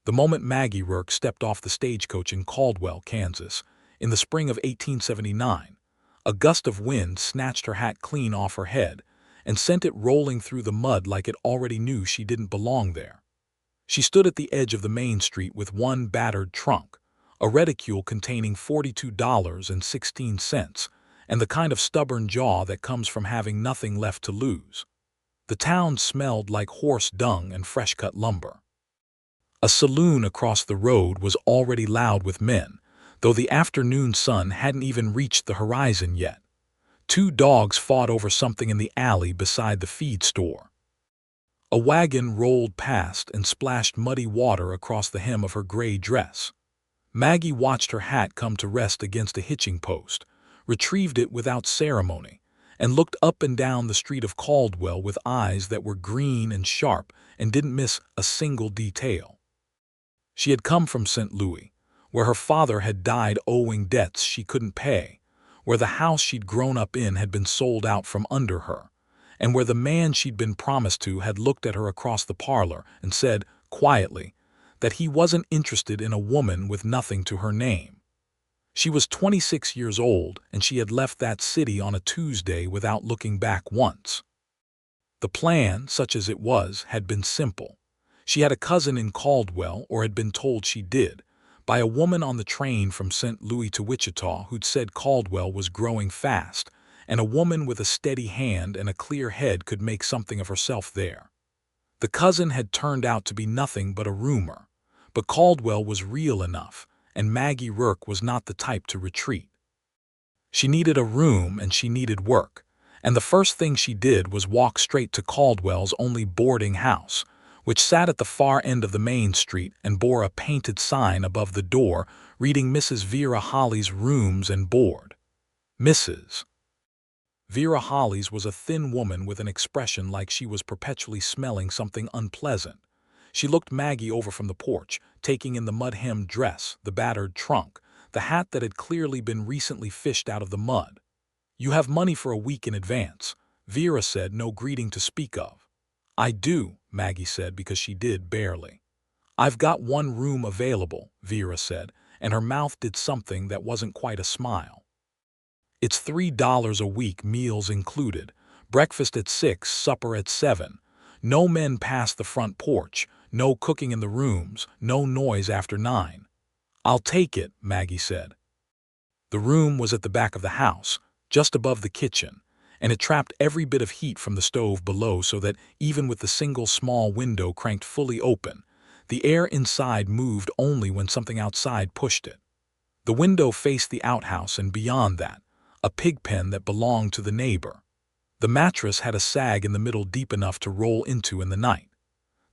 The moment Maggie Rourke stepped off the stagecoach in Caldwell, Kansas, in the spring of 1879, a gust of wind snatched her hat clean off her head and sent it rolling through the mud like it already knew she didn't belong there. She stood at the edge of the main street with one battered trunk, a reticule containing $42.16, and the kind of stubborn jaw that comes from having nothing left to lose. The town smelled like horse dung and fresh-cut lumber. A saloon across the road was already loud with men, though the afternoon sun hadn't even reached the horizon yet. Two dogs fought over something in the alley beside the feed store. A wagon rolled past and splashed muddy water across the hem of her gray dress. Maggie watched her hat come to rest against a hitching post, retrieved it without ceremony, and looked up and down the street of Caldwell with eyes that were green and sharp and didn't miss a single detail. She had come from St. Louis, where her father had died owing debts she couldn't pay, where the house she'd grown up in had been sold out from under her, and where the man she'd been promised to had looked at her across the parlor and said, quietly, that he wasn't interested in a woman with nothing to her name. She was 26 years old, and she had left that city on a Tuesday without looking back once. The plan, such as it was, had been simple. She had a cousin in Caldwell, or had been told she did, by a woman on the train from St. Louis to Wichita who'd said Caldwell was growing fast, and a woman with a steady hand and a clear head could make something of herself there. The cousin had turned out to be nothing but a rumor, but Caldwell was real enough, and Maggie Rourke was not the type to retreat. She needed a room and she needed work, and the first thing she did was walk straight to Caldwell's only boarding house, which sat at the far end of the main street and bore a painted sign above the door reading Mrs. Vera Holly's rooms and board. Mrs. Vera Holly's was a thin woman with an expression like she was perpetually smelling something unpleasant. She looked Maggie over from the porch, taking in the mud-hemmed dress, the battered trunk, the hat that had clearly been recently fished out of the mud. "You have money for a week in advance," Vera said, no greeting to speak of. "I do," Maggie said, because she did barely. "I've got one room available," Vera said, and her mouth did something that wasn't quite a smile. "It's $3 a week, meals included, breakfast at 6, supper at 7. No men past the front porch, no cooking in the rooms, no noise after 9. "I'll take it," Maggie said. The room was at the back of the house, just above the kitchen, and it trapped every bit of heat from the stove below so that even with the single small window cranked fully open, the air inside moved only when something outside pushed it. The window faced the outhouse, and beyond that, a pig pen that belonged to the neighbor. The mattress had a sag in the middle deep enough to roll into in the night.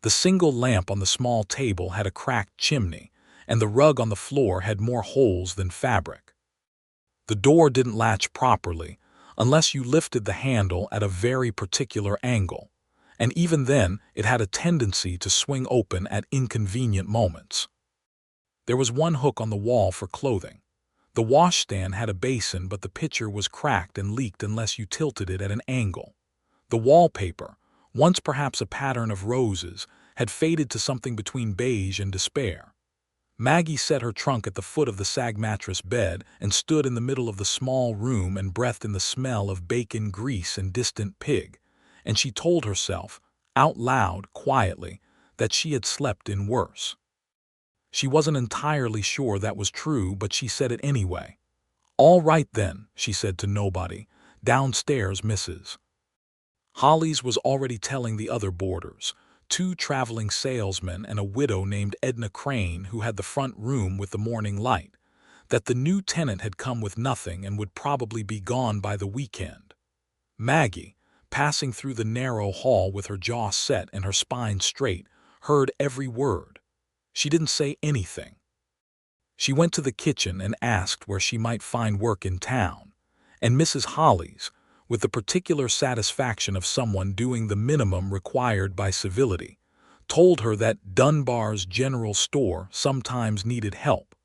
The single lamp on the small table had a cracked chimney, and the rug on the floor had more holes than fabric. The door didn't latch properly, unless you lifted the handle at a very particular angle, and even then it had a tendency to swing open at inconvenient moments. There was one hook on the wall for clothing. The washstand had a basin, but the pitcher was cracked and leaked unless you tilted it at an angle. The wallpaper, once perhaps a pattern of roses, had faded to something between beige and despair. Maggie set her trunk at the foot of the sag mattress bed and stood in the middle of the small room and breathed in the smell of bacon grease and distant pig, and she told herself, out loud, quietly, that she had slept in worse. She wasn't entirely sure that was true, but she said it anyway. "All right then," she said to nobody. "Downstairs, Mrs. Holly's was already telling the other boarders, 2 traveling salesmen and a widow named Edna Crane who had the front room with the morning light, that the new tenant had come with nothing and would probably be gone by the weekend. Maggie, passing through the narrow hall with her jaw set and her spine straight, heard every word. She didn't say anything. She went to the kitchen and asked where she might find work in town, and Mrs. Holly's, with the particular satisfaction of someone doing the minimum required by civility, told her that Dunbar's general store sometimes needed help,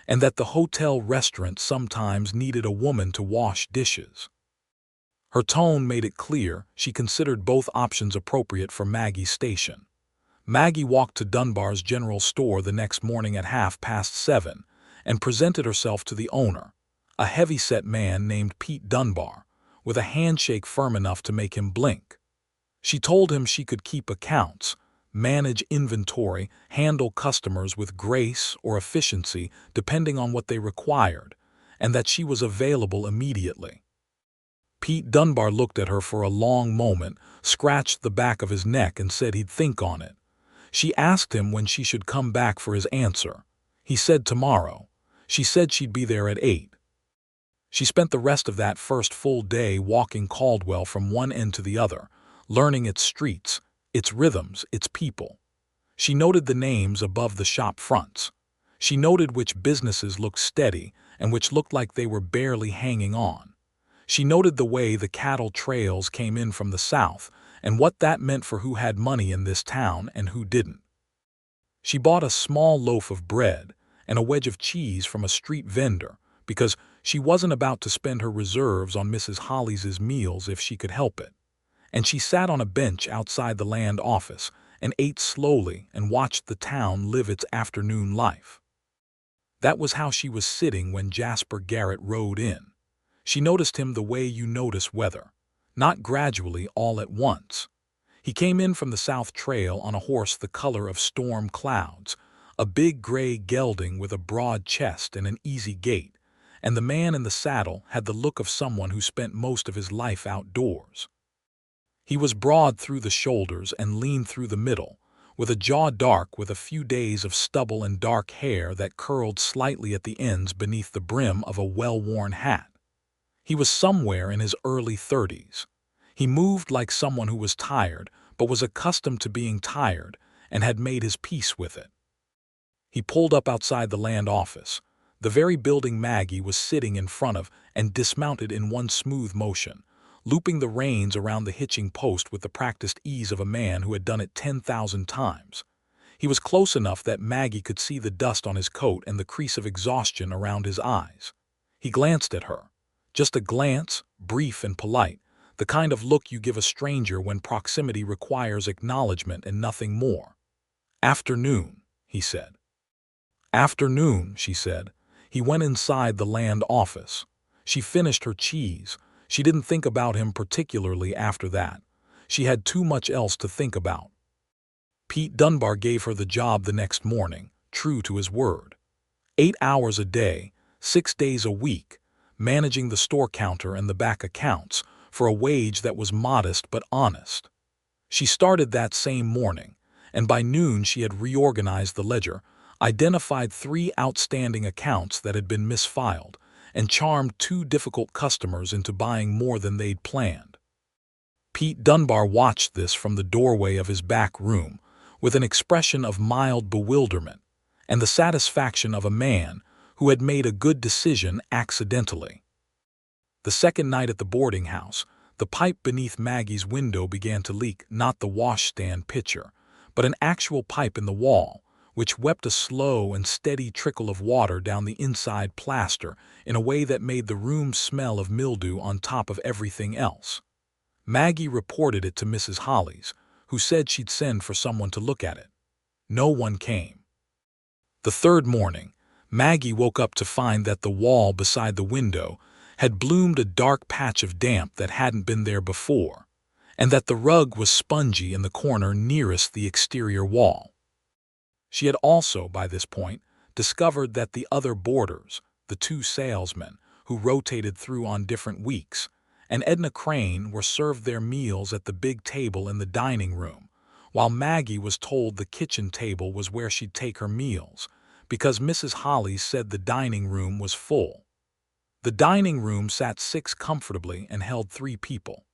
and that the hotel restaurant sometimes needed a woman to wash dishes. Her tone made it clear she considered both options appropriate for Maggie's station. Maggie walked to Dunbar's general store the next morning at 7:30 and presented herself to the owner, a heavy-set man named Pete Dunbar, with a handshake firm enough to make him blink. She told him she could keep accounts, manage inventory, handle customers with grace or efficiency depending on what they required, and that she was available immediately. Pete Dunbar looked at her for a long moment, scratched the back of his neck, and said he'd think on it. She asked him when she should come back for his answer. He said tomorrow. She said she'd be there at 8. She spent the rest of that first full day walking Caldwell from one end to the other, learning its streets, its rhythms, its people. She noted the names above the shop fronts. She noted which businesses looked steady and which looked like they were barely hanging on. She noted the way the cattle trails came in from the south and what that meant for who had money in this town and who didn't. She bought a small loaf of bread and a wedge of cheese from a street vendor because she wasn't about to spend her reserves on Mrs. Hollis's meals if she could help it. And she sat on a bench outside the land office and ate slowly and watched the town live its afternoon life. That was how she was sitting when Jasper Garrett rode in. She noticed him the way you notice weather, not gradually all at once. He came in from the South Trail on a horse the color of storm clouds, a big gray gelding with a broad chest and an easy gait, and the man in the saddle had the look of someone who spent most of his life outdoors. He was broad through the shoulders and lean through the middle, with a jaw dark with a few days of stubble and dark hair that curled slightly at the ends beneath the brim of a well-worn hat. He was somewhere in his early 30s. He moved like someone who was tired, but was accustomed to being tired and had made his peace with it. He pulled up outside the land office, the very building Maggie was sitting in front of, and dismounted in one smooth motion, looping the reins around the hitching post with the practiced ease of a man who had done it 10,000 times. He was close enough that Maggie could see the dust on his coat and the crease of exhaustion around his eyes. He glanced at her. Just a glance, brief and polite, the kind of look you give a stranger when proximity requires acknowledgement and nothing more. "Afternoon," he said. "Afternoon," she said. He went inside the land office. She finished her cheese. She didn't think about him particularly after that. She had too much else to think about. Pete Dunbar gave her the job the next morning, true to his word. 8 hours a day, 6 days a week, managing the store counter and the back accounts for a wage that was modest but honest. She started that same morning, and by noon she had reorganized the ledger, identified 3 outstanding accounts that had been misfiled, and charmed 2 difficult customers into buying more than they'd planned. Pete Dunbar watched this from the doorway of his back room with an expression of mild bewilderment and the satisfaction of a man who had made a good decision accidentally. The second night at the boarding house, the pipe beneath Maggie's window began to leak, not the washstand pitcher, but an actual pipe in the wall, which wept a slow and steady trickle of water down the inside plaster in a way that made the room smell of mildew on top of everything else. Maggie reported it to Mrs. Hollis, who said she'd send for someone to look at it. No one came. The third morning, Maggie woke up to find that the wall beside the window had bloomed a dark patch of damp that hadn't been there before, and that the rug was spongy in the corner nearest the exterior wall. She had also, by this point, discovered that the other boarders, the 2 salesmen, who rotated through on different weeks, and Edna Crane were served their meals at the big table in the dining room, while Maggie was told the kitchen table was where she'd take her meals, because Mrs. Hollis said the dining room was full. The dining room sat 6 comfortably and held 3 people.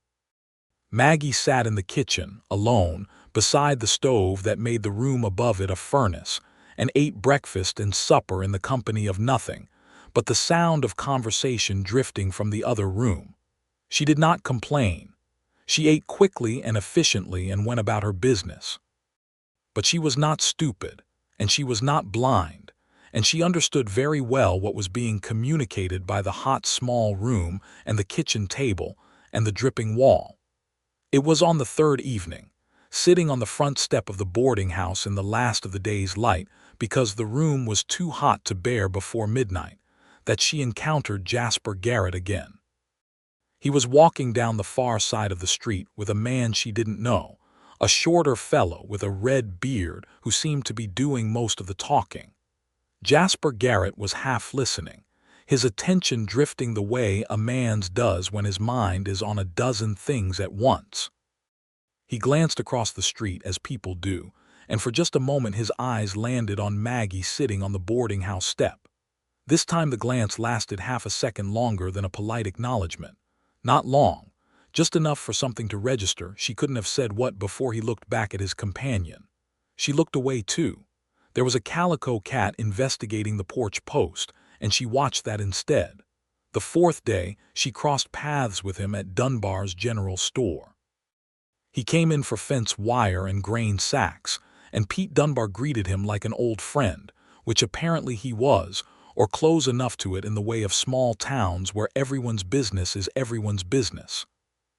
Maggie sat in the kitchen, alone, beside the stove that made the room above it a furnace, and ate breakfast and supper in the company of nothing but the sound of conversation drifting from the other room. She did not complain. She ate quickly and efficiently and went about her business. But she was not stupid, and she was not blind, and she understood very well what was being communicated by the hot small room and the kitchen table and the dripping wall. It was on the third evening, sitting on the front step of the boarding house in the last of the day's light because the room was too hot to bear before midnight, that she encountered Jasper Garrett again. He was walking down the far side of the street with a man she didn't know, a shorter fellow with a red beard who seemed to be doing most of the talking. Jasper Garrett was half listening, his attention drifting the way a man's does when his mind is on a dozen things at once. He glanced across the street as people do, and for just a moment his eyes landed on Maggie sitting on the boarding house step. This time the glance lasted half a second longer than a polite acknowledgement. Not long, just enough for something to register. She couldn't have said what before he looked back at his companion. She looked away too. There was a calico cat investigating the porch post, and she watched that instead. The fourth day, she crossed paths with him at Dunbar's general store. He came in for fence wire and grain sacks, and Pete Dunbar greeted him like an old friend, which apparently he was, or close enough to it in the way of small towns where everyone's business is everyone's business.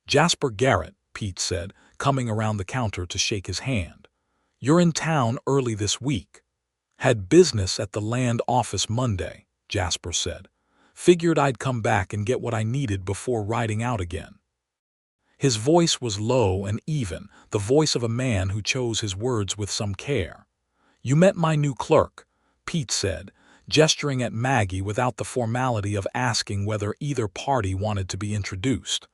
"Jasper Garrett," Pete said, coming around the counter to shake his hand. "You're in town early this week." "Had business at the land office Monday," Jasper said. "Figured I'd come back and get what I needed before riding out again." His voice was low and even, the voice of a man who chose his words with some care. "You met my new clerk," Pete said, gesturing at Maggie without the formality of asking whether either party wanted to be introduced.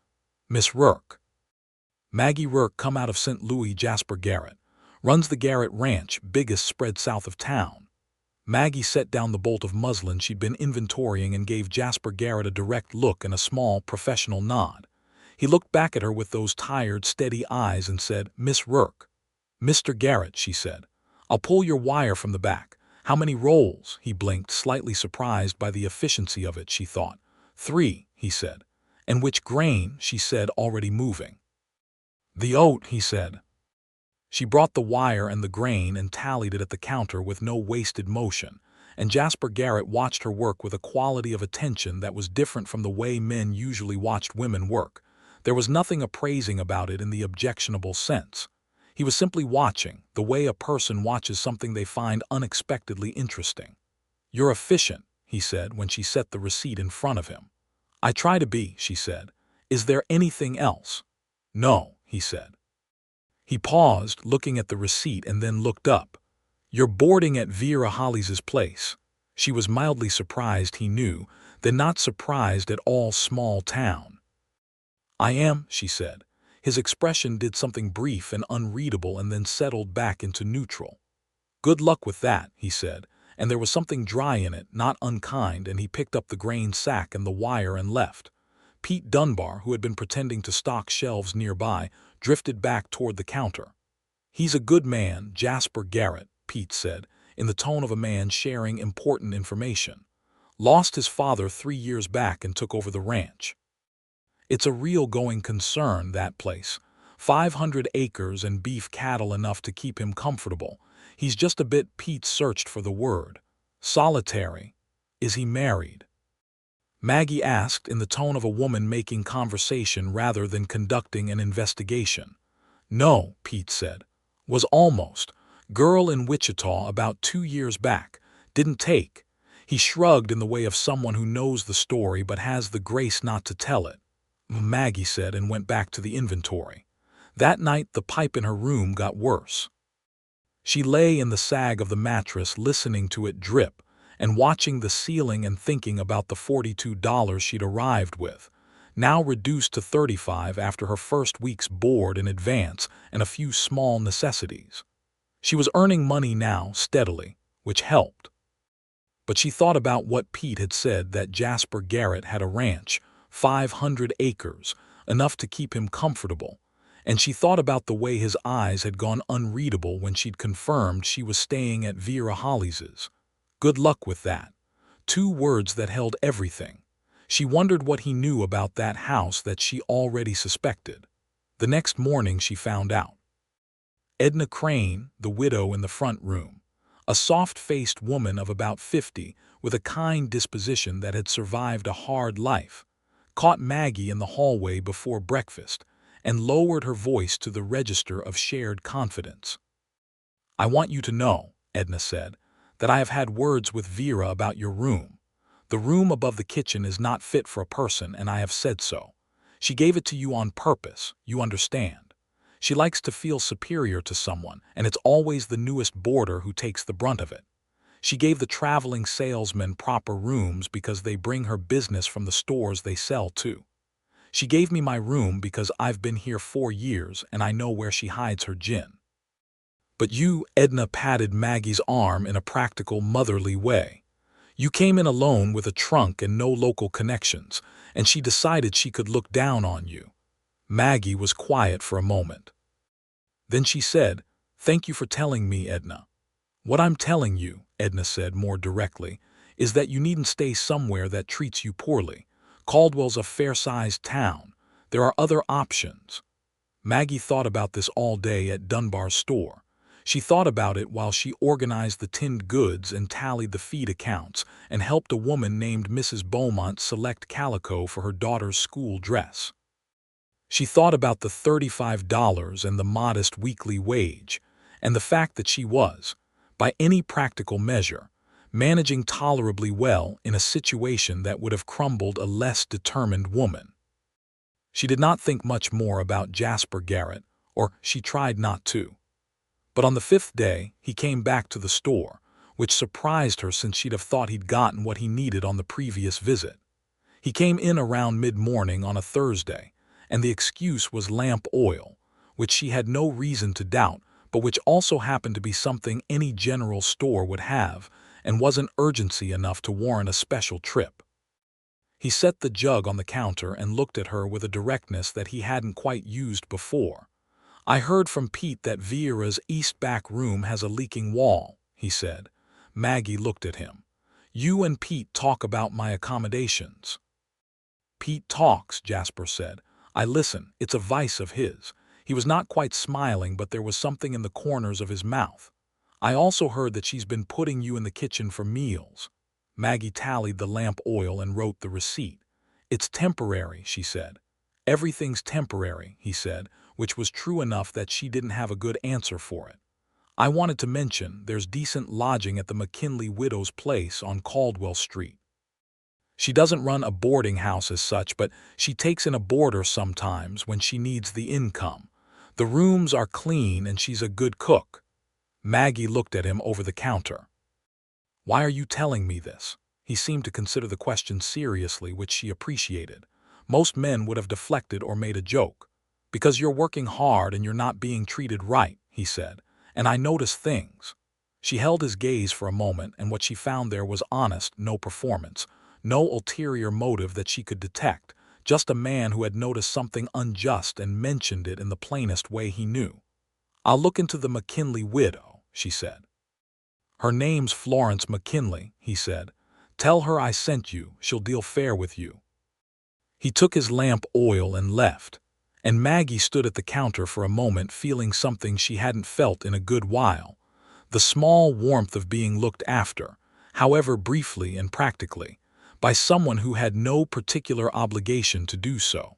"Miss Rourke." "Maggie Rourke, come out of St. Louis. Jasper Garrett. Runs the Garrett Ranch, biggest spread south of town." Maggie set down the bolt of muslin she'd been inventorying and gave Jasper Garrett a direct look and a small, professional nod. He looked back at her with those tired, steady eyes and said, "Miss Rourke." "Mr. Garrett," she said. "I'll pull your wire from the back." "How many rolls?" He blinked, slightly surprised by the efficiency of it, she thought. "3, he said. "And which grain?" she said, already moving. "The oat," he said. She brought the wire and the grain and tallied it at the counter with no wasted motion, and Jasper Garrett watched her work with a quality of attention that was different from the way men usually watched women work. There was nothing appraising about it in the objectionable sense. He was simply watching, the way a person watches something they find unexpectedly interesting. "You're efficient," he said when she set the receipt in front of him. "I try to be," she said. "Is there anything else?" "No," he said. He paused, looking at the receipt, and then looked up. "You're boarding at Vera Hollies' place." She was mildly surprised, he knew, then not surprised at all. Small town. "I am," she said. His expression did something brief and unreadable and then settled back into neutral. "Good luck with that," he said, and there was something dry in it, not unkind, and he picked up the grain sack and the wire and left. Pete Dunbar, who had been pretending to stock shelves nearby, drifted back toward the counter. "He's a good man, Jasper Garrett," Pete said, in the tone of a man sharing important information. "Lost his father 3 years back and took over the ranch. It's a real going concern, that place. 500 acres and beef cattle enough to keep him comfortable. He's just a bit," Pete searched for the word, "solitary." "Is he married?" Maggie asked in the tone of a woman making conversation rather than conducting an investigation. "No," Pete said. "Was almost. Girl in Wichita about 2 years back. Didn't take." He shrugged in the way of someone who knows the story but has the grace not to tell it. Maggie said, and went back to the inventory. That night the pipe in her room got worse. She lay in the sag of the mattress listening to it drip and watching the ceiling and thinking about the $42 she'd arrived with, now reduced to $35 after her first week's board in advance and a few small necessities. She was earning money now steadily, which helped. But she thought about what Pete had said, that Jasper Garrett had a ranch, 500 acres, enough to keep him comfortable, and she thought about the way his eyes had gone unreadable when she'd confirmed she was staying at Vera Hollies'. Good luck with that. 2 words that held everything. She wondered what he knew about that house that she already suspected. The next morning she found out. Edna Crane, the widow in the front room, a soft-faced woman of about 50 with a kind disposition that had survived a hard life, caught Maggie in the hallway before breakfast and lowered her voice to the register of shared confidence. "I want you to know," Edna said, "that I have had words with Vera about your room. The room above the kitchen is not fit for a person, and I have said so. She gave it to you on purpose, you understand. She likes to feel superior to someone, and it's always the newest boarder who takes the brunt of it. She gave the traveling salesmen proper rooms because they bring her business from the stores they sell to. She gave me my room because I've been here 4 years and I know where she hides her gin. But you," Edna patted Maggie's arm in a practical, motherly way. "You came in alone with a trunk and no local connections, and she decided she could look down on you." Maggie was quiet for a moment. Then she said, "Thank you for telling me, Edna." "What I'm telling you," Edna said more directly, "is that you needn't stay somewhere that treats you poorly. Caldwell's a fair-sized town. There are other options." Maggie thought about this all day at Dunbar's store. She thought about it while she organized the tinned goods and tallied the feed accounts and helped a woman named Mrs. Beaumont select calico for her daughter's school dress. She thought about the $35 and the modest weekly wage, and the fact that she was, by any practical measure, managing tolerably well in a situation that would have crumbled a less determined woman. She did not think much more about Jasper Garrett, or she tried not to. But on the 5th day, he came back to the store, which surprised her since she'd have thought he'd gotten what he needed on the previous visit. He came in around mid-morning on a Thursday, and the excuse was lamp oil, which she had no reason to doubt, but which also happened to be something any general store would have, and wasn't urgency enough to warrant a special trip. He set the jug on the counter and looked at her with a directness that he hadn't quite used before. "I heard from Pete that Vera's east back room has a leaking wall," he said. Maggie looked at him. "You and Pete talk about my accommodations." "Pete talks," Jasper said. "I listen. It's a vice of his." He was not quite smiling, but there was something in the corners of his mouth. "I also heard that she's been putting you in the kitchen for meals." Maggie tallied the lamp oil and wrote the receipt. "It's temporary," she said. "Everything's temporary," he said, which was true enough that she didn't have a good answer for it. "I wanted to mention there's decent lodging at the McKinley widow's place on Caldwell Street. She doesn't run a boarding house as such, but she takes in a boarder sometimes when she needs the income. The rooms are clean and she's a good cook." Maggie looked at him over the counter. "Why are you telling me this?" He seemed to consider the question seriously, which she appreciated. Most men would have deflected or made a joke. "Because you're working hard and you're not being treated right," he said, "and I notice things." She held his gaze for a moment, and what she found there was honest, no performance, no ulterior motive that she could detect, just a man who had noticed something unjust and mentioned it in the plainest way he knew. "I'll look into the McKinley widow," she said. "Her name's Florence McKinley," he said. "Tell her I sent you. She'll deal fair with you." He took his lamp oil and left, and Maggie stood at the counter for a moment, feeling something she hadn't felt in a good while, the small warmth of being looked after, however briefly and practically, by someone who had no particular obligation to do so.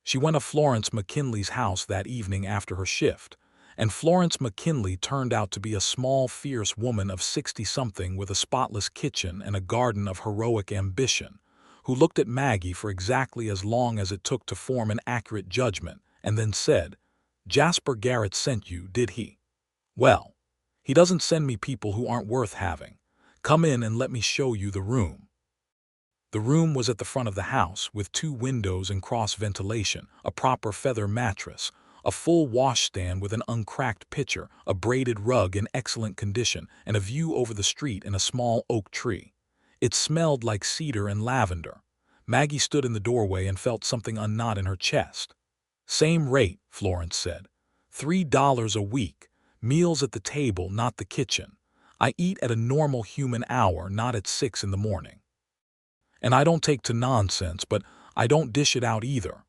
She went to Florence McKinley's house that evening after her shift, and Florence McKinley turned out to be a small, fierce woman of 60-something with a spotless kitchen and a garden of heroic ambition, who looked at Maggie for exactly as long as it took to form an accurate judgment, and then said, "Jasper Garrett sent you, did he? Well, he doesn't send me people who aren't worth having. Come in and let me show you the room." The room was at the front of the house, with 2 windows and cross ventilation, a proper feather mattress, a full washstand with an uncracked pitcher, a braided rug in excellent condition, and a view over the street and a small oak tree. It smelled like cedar and lavender. Maggie stood in the doorway and felt something unknot in her chest. "Same rate," Florence said. $3 a week. Meals at the table, not the kitchen. I eat at a normal human hour, not at 6 in the morning. And I don't take to nonsense, but I don't dish it out either."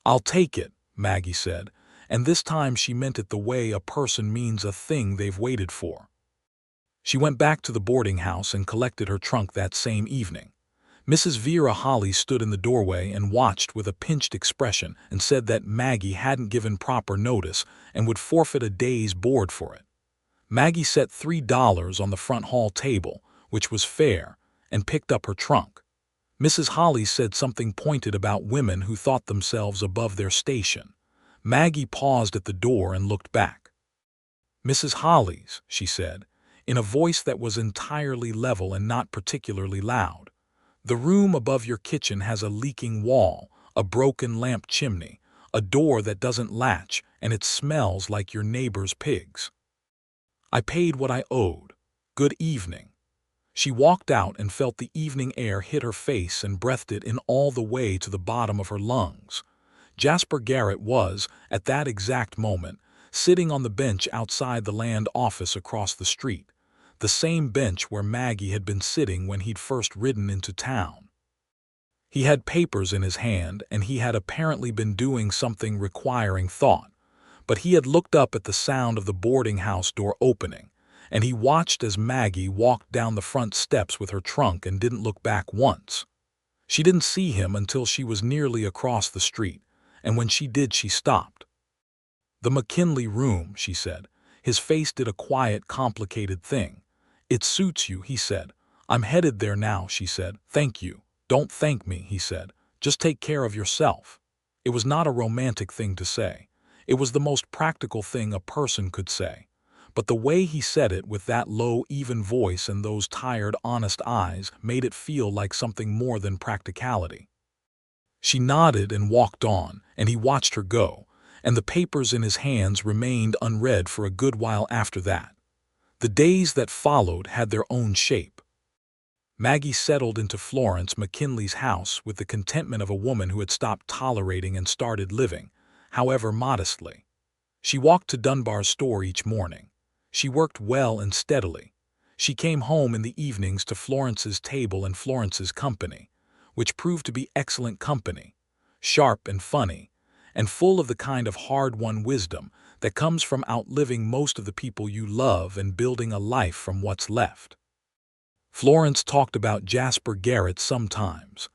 "I'll take it," Maggie said, and this time she meant it the way a person means a thing they've waited for. She went back to the boarding house and collected her trunk that same evening. Mrs. Vera Holly stood in the doorway and watched with a pinched expression and said that Maggie hadn't given proper notice and would forfeit a day's board for it. Maggie set $3 on the front hall table, which was fair, and picked up her trunk. Mrs. Holly said something pointed about women who thought themselves above their station. Maggie paused at the door and looked back. "Mrs. Holly's," she said, in a voice that was entirely level and not particularly loud. "The room above your kitchen has a leaking wall, a broken lamp chimney, a door that doesn't latch, and it smells like your neighbor's pigs. I paid what I owed. Good evening." She walked out and felt the evening air hit her face and breathed it in all the way to the bottom of her lungs. Jasper Garrett was, at that exact moment, sitting on the bench outside the land office across the street, the same bench where Maggie had been sitting when he'd first ridden into town. He had papers in his hand, and he had apparently been doing something requiring thought, but he had looked up at the sound of the boarding house door opening, and he watched as Maggie walked down the front steps with her trunk and didn't look back once. She didn't see him until she was nearly across the street, and when she did, she stopped. "The McKinley room," she said. His face did a quiet, complicated thing. "It suits you," he said. "I'm headed there now," she said. "Thank you." "Don't thank me," he said. "Just take care of yourself." It was not a romantic thing to say. It was the most practical thing a person could say. But the way he said it with that low, even voice and those tired, honest eyes made it feel like something more than practicality. She nodded and walked on, and he watched her go, and the papers in his hands remained unread for a good while after that. The days that followed had their own shape. Maggie settled into Florence McKinley's house with the contentment of a woman who had stopped tolerating and started living, however modestly. She walked to Dunbar's store each morning. She worked well and steadily. She came home in the evenings to Florence's table and Florence's company, which proved to be excellent company, sharp and funny, and full of the kind of hard-won wisdom that comes from outliving most of the people you love and building a life from what's left. Florence talked about Jasper Garrett sometimes,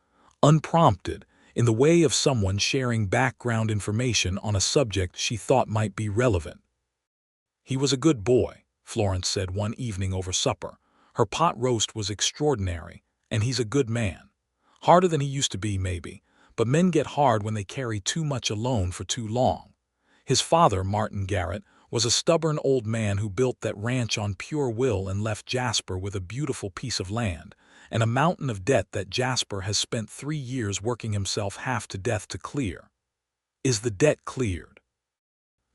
unprompted, in the way of someone sharing background information on a subject she thought might be relevant. "He was a good boy," Florence said one evening over supper. "Her pot roast was extraordinary, and he's a good man. Harder than he used to be, maybe, but men get hard when they carry too much alone for too long. His father, Martin Garrett, was a stubborn old man who built that ranch on pure will and left Jasper with a beautiful piece of land and a mountain of debt that Jasper has spent 3 years working himself half to death to clear." "Is the debt cleared?"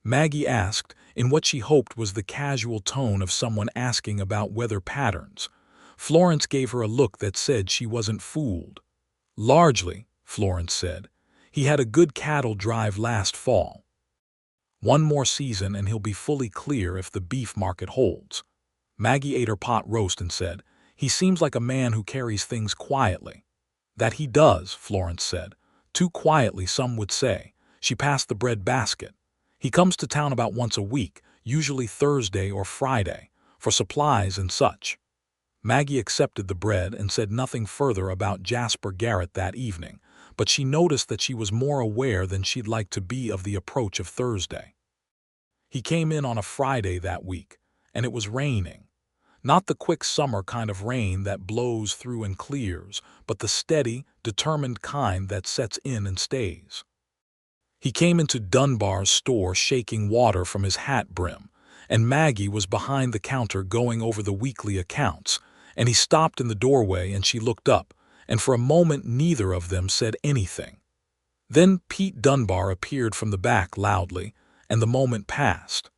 Maggie asked, in what she hoped was the casual tone of someone asking about weather patterns. Florence gave her a look that said she wasn't fooled. "Largely," Florence said. "He had a good cattle drive last fall. One more season and he'll be fully clear if the beef market holds." Maggie ate her pot roast and said, "He seems like a man who carries things quietly." "That he does," Florence said. "Too quietly, some would say." She passed the bread basket. "He comes to town about once a week, usually Thursday or Friday, for supplies and such." Maggie accepted the bread and said nothing further about Jasper Garrett that evening, but she noticed that she was more aware than she'd like to be of the approach of Thursday. He came in on a Friday that week, and it was raining. Not the quick summer kind of rain that blows through and clears, but the steady, determined kind that sets in and stays. He came into Dunbar's store shaking water from his hat brim, and Maggie was behind the counter going over the weekly accounts, and he stopped in the doorway and she looked up, and for a moment neither of them said anything. Then Pete Dunbar appeared from the back loudly, and the moment passed.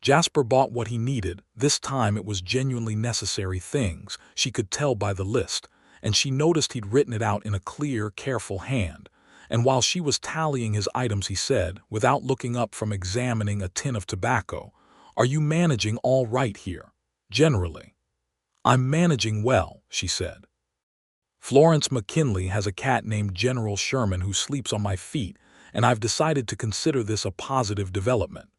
Jasper bought what he needed. This time it was genuinely necessary things, she could tell by the list, and she noticed he'd written it out in a clear, careful hand. And while she was tallying his items, he said, without looking up from examining a tin of tobacco, "Are you managing all right here? Generally?" "I'm managing well," she said. "Florence McKinley has a cat named General Sherman who sleeps on my feet, and I've decided to consider this a positive development."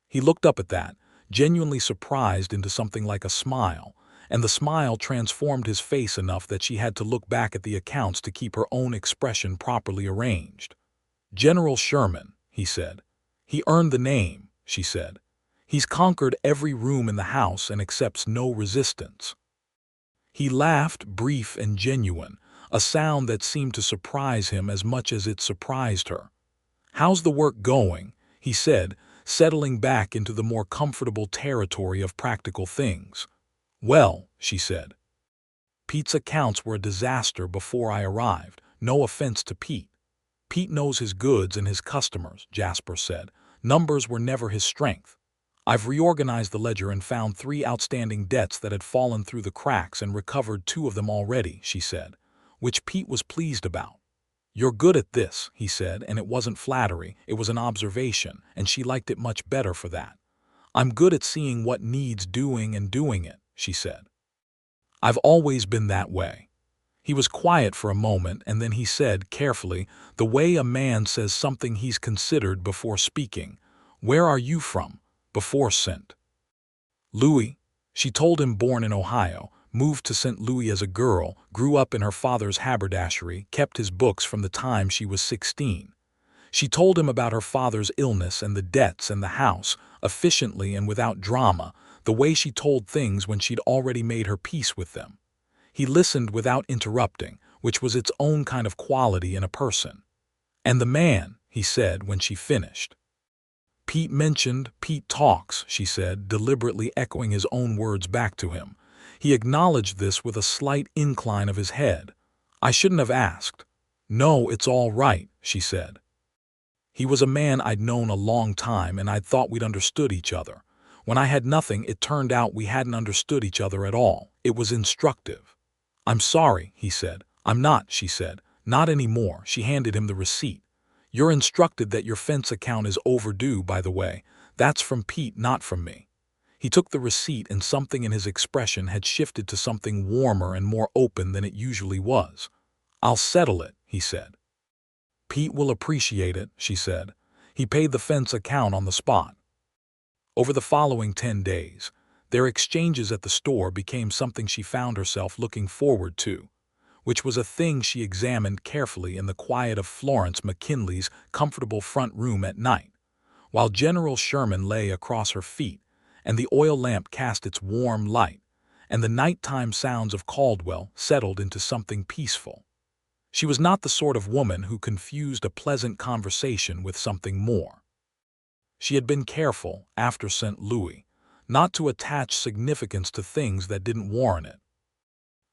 He looked up at that, genuinely surprised into something like a smile, and the smile transformed his face enough that she had to look back at the accounts to keep her own expression properly arranged. "General Sherman," he said. "He earned the name," she said. "He's conquered every room in the house and accepts no resistance." He laughed, brief and genuine, a sound that seemed to surprise him as much as it surprised her. "How's the work going?" he said, settling back into the more comfortable territory of practical things. "Well," she said. "Pete's accounts were a disaster before I arrived. No offense to Pete. Pete knows his goods and his customers," Jasper said. "Numbers were never his strength. I've reorganized the ledger and found 3 outstanding debts that had fallen through the cracks and recovered 2 of them already," she said, which Pete was pleased about. "You're good at this," he said, and it wasn't flattery, it was an observation, and she liked it much better for that. "I'm good at seeing what needs doing and doing it," she said. "I've always been that way." He was quiet for a moment, and then he said, carefully, the way a man says something he's considered before speaking, "Where are you from?" Before St. Louis. She told him born in Ohio, moved to St. Louis as a girl, grew up in her father's haberdashery, kept his books from the time she was 16. She told him about her father's illness and the debts and the house, efficiently and without drama, the way she told things when she'd already made her peace with them. He listened without interrupting, which was its own kind of quality in a person. "And the man," he said when she finished. "Pete mentioned, Pete talks," she said, deliberately echoing his own words back to him. He acknowledged this with a slight incline of his head. "I shouldn't have asked." "No, it's all right," she said. "He was a man I'd known a long time, and I'd thought we'd understood each other. When I had nothing, it turned out we hadn't understood each other at all. It was instructive." "I'm sorry," he said. "I'm not," she said. "Not anymore." She handed him the receipt. "You're instructed that your fence account is overdue, by the way. That's from Pete, not from me." He took the receipt, and something in his expression had shifted to something warmer and more open than it usually was. "I'll settle it," he said. "Pete will appreciate it," she said. He paid the fence account on the spot. Over the following 10 days, their exchanges at the store became something she found herself looking forward to, which was a thing she examined carefully in the quiet of Florence McKinley's comfortable front room at night, while General Sherman lay across her feet, and the oil lamp cast its warm light, and the nighttime sounds of Caldwell settled into something peaceful. She was not the sort of woman who confused a pleasant conversation with something more. She had been careful, after St. Louis, not to attach significance to things that didn't warrant it.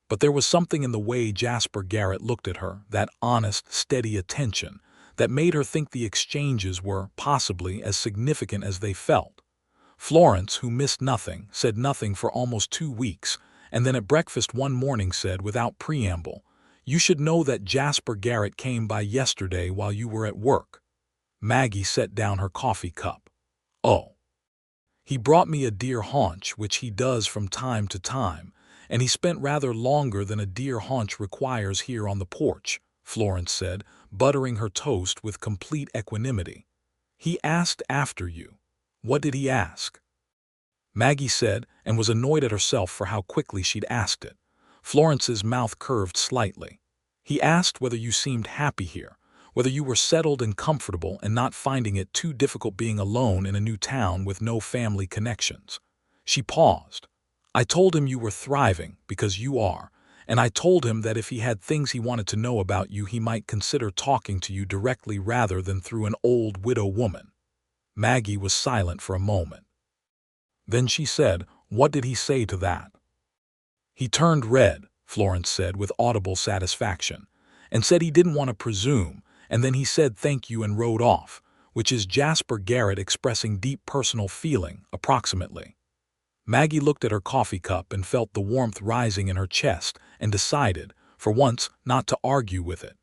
But there was something in the way Jasper Garrett looked at her, that honest, steady attention, that made her think the exchanges were, possibly, as significant as they felt. Florence, who missed nothing, said nothing for almost 2 weeks, and then at breakfast one morning said, without preamble, "You should know that Jasper Garrett came by yesterday while you were at work." Maggie set down her coffee cup. "Oh. He brought me a deer haunch, which he does from time to time, and he spent rather longer than a deer haunch requires here on the porch," Florence said, buttering her toast with complete equanimity. "He asked after you." "What did he ask?" Maggie said, and was annoyed at herself for how quickly she'd asked it. Florence's mouth curved slightly. "He asked whether you seemed happy here, whether you were settled and comfortable and not finding it too difficult being alone in a new town with no family connections." She paused. "I told him you were thriving, because you are, and I told him that if he had things he wanted to know about you, he might consider talking to you directly rather than through an old widow woman." Maggie was silent for a moment. Then she said, "What did he say to that?" "He turned red," Florence said with audible satisfaction, "and said he didn't want to presume, and then he said thank you and rode off, which is Jasper Garrett expressing deep personal feeling, approximately." Maggie looked at her coffee cup and felt the warmth rising in her chest and decided, for once, not to argue with it.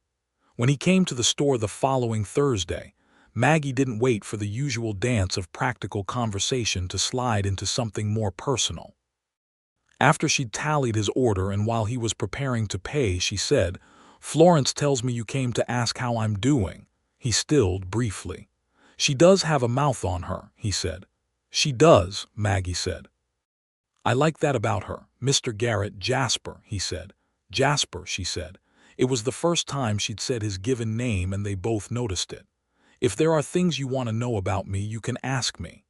When he came to the store the following Thursday, Maggie didn't wait for the usual dance of practical conversation to slide into something more personal. After she'd tallied his order and while he was preparing to pay, she said, "Florence tells me you came to ask how I'm doing." He stilled briefly. "She does have a mouth on her," he said. "She does," Maggie said. "I like that about her," "Mr. Garrett, Jasper," he said. "Jasper," she said. It was the first time she'd said his given name, and they both noticed it. "If there are things you want to know about me, you can ask me."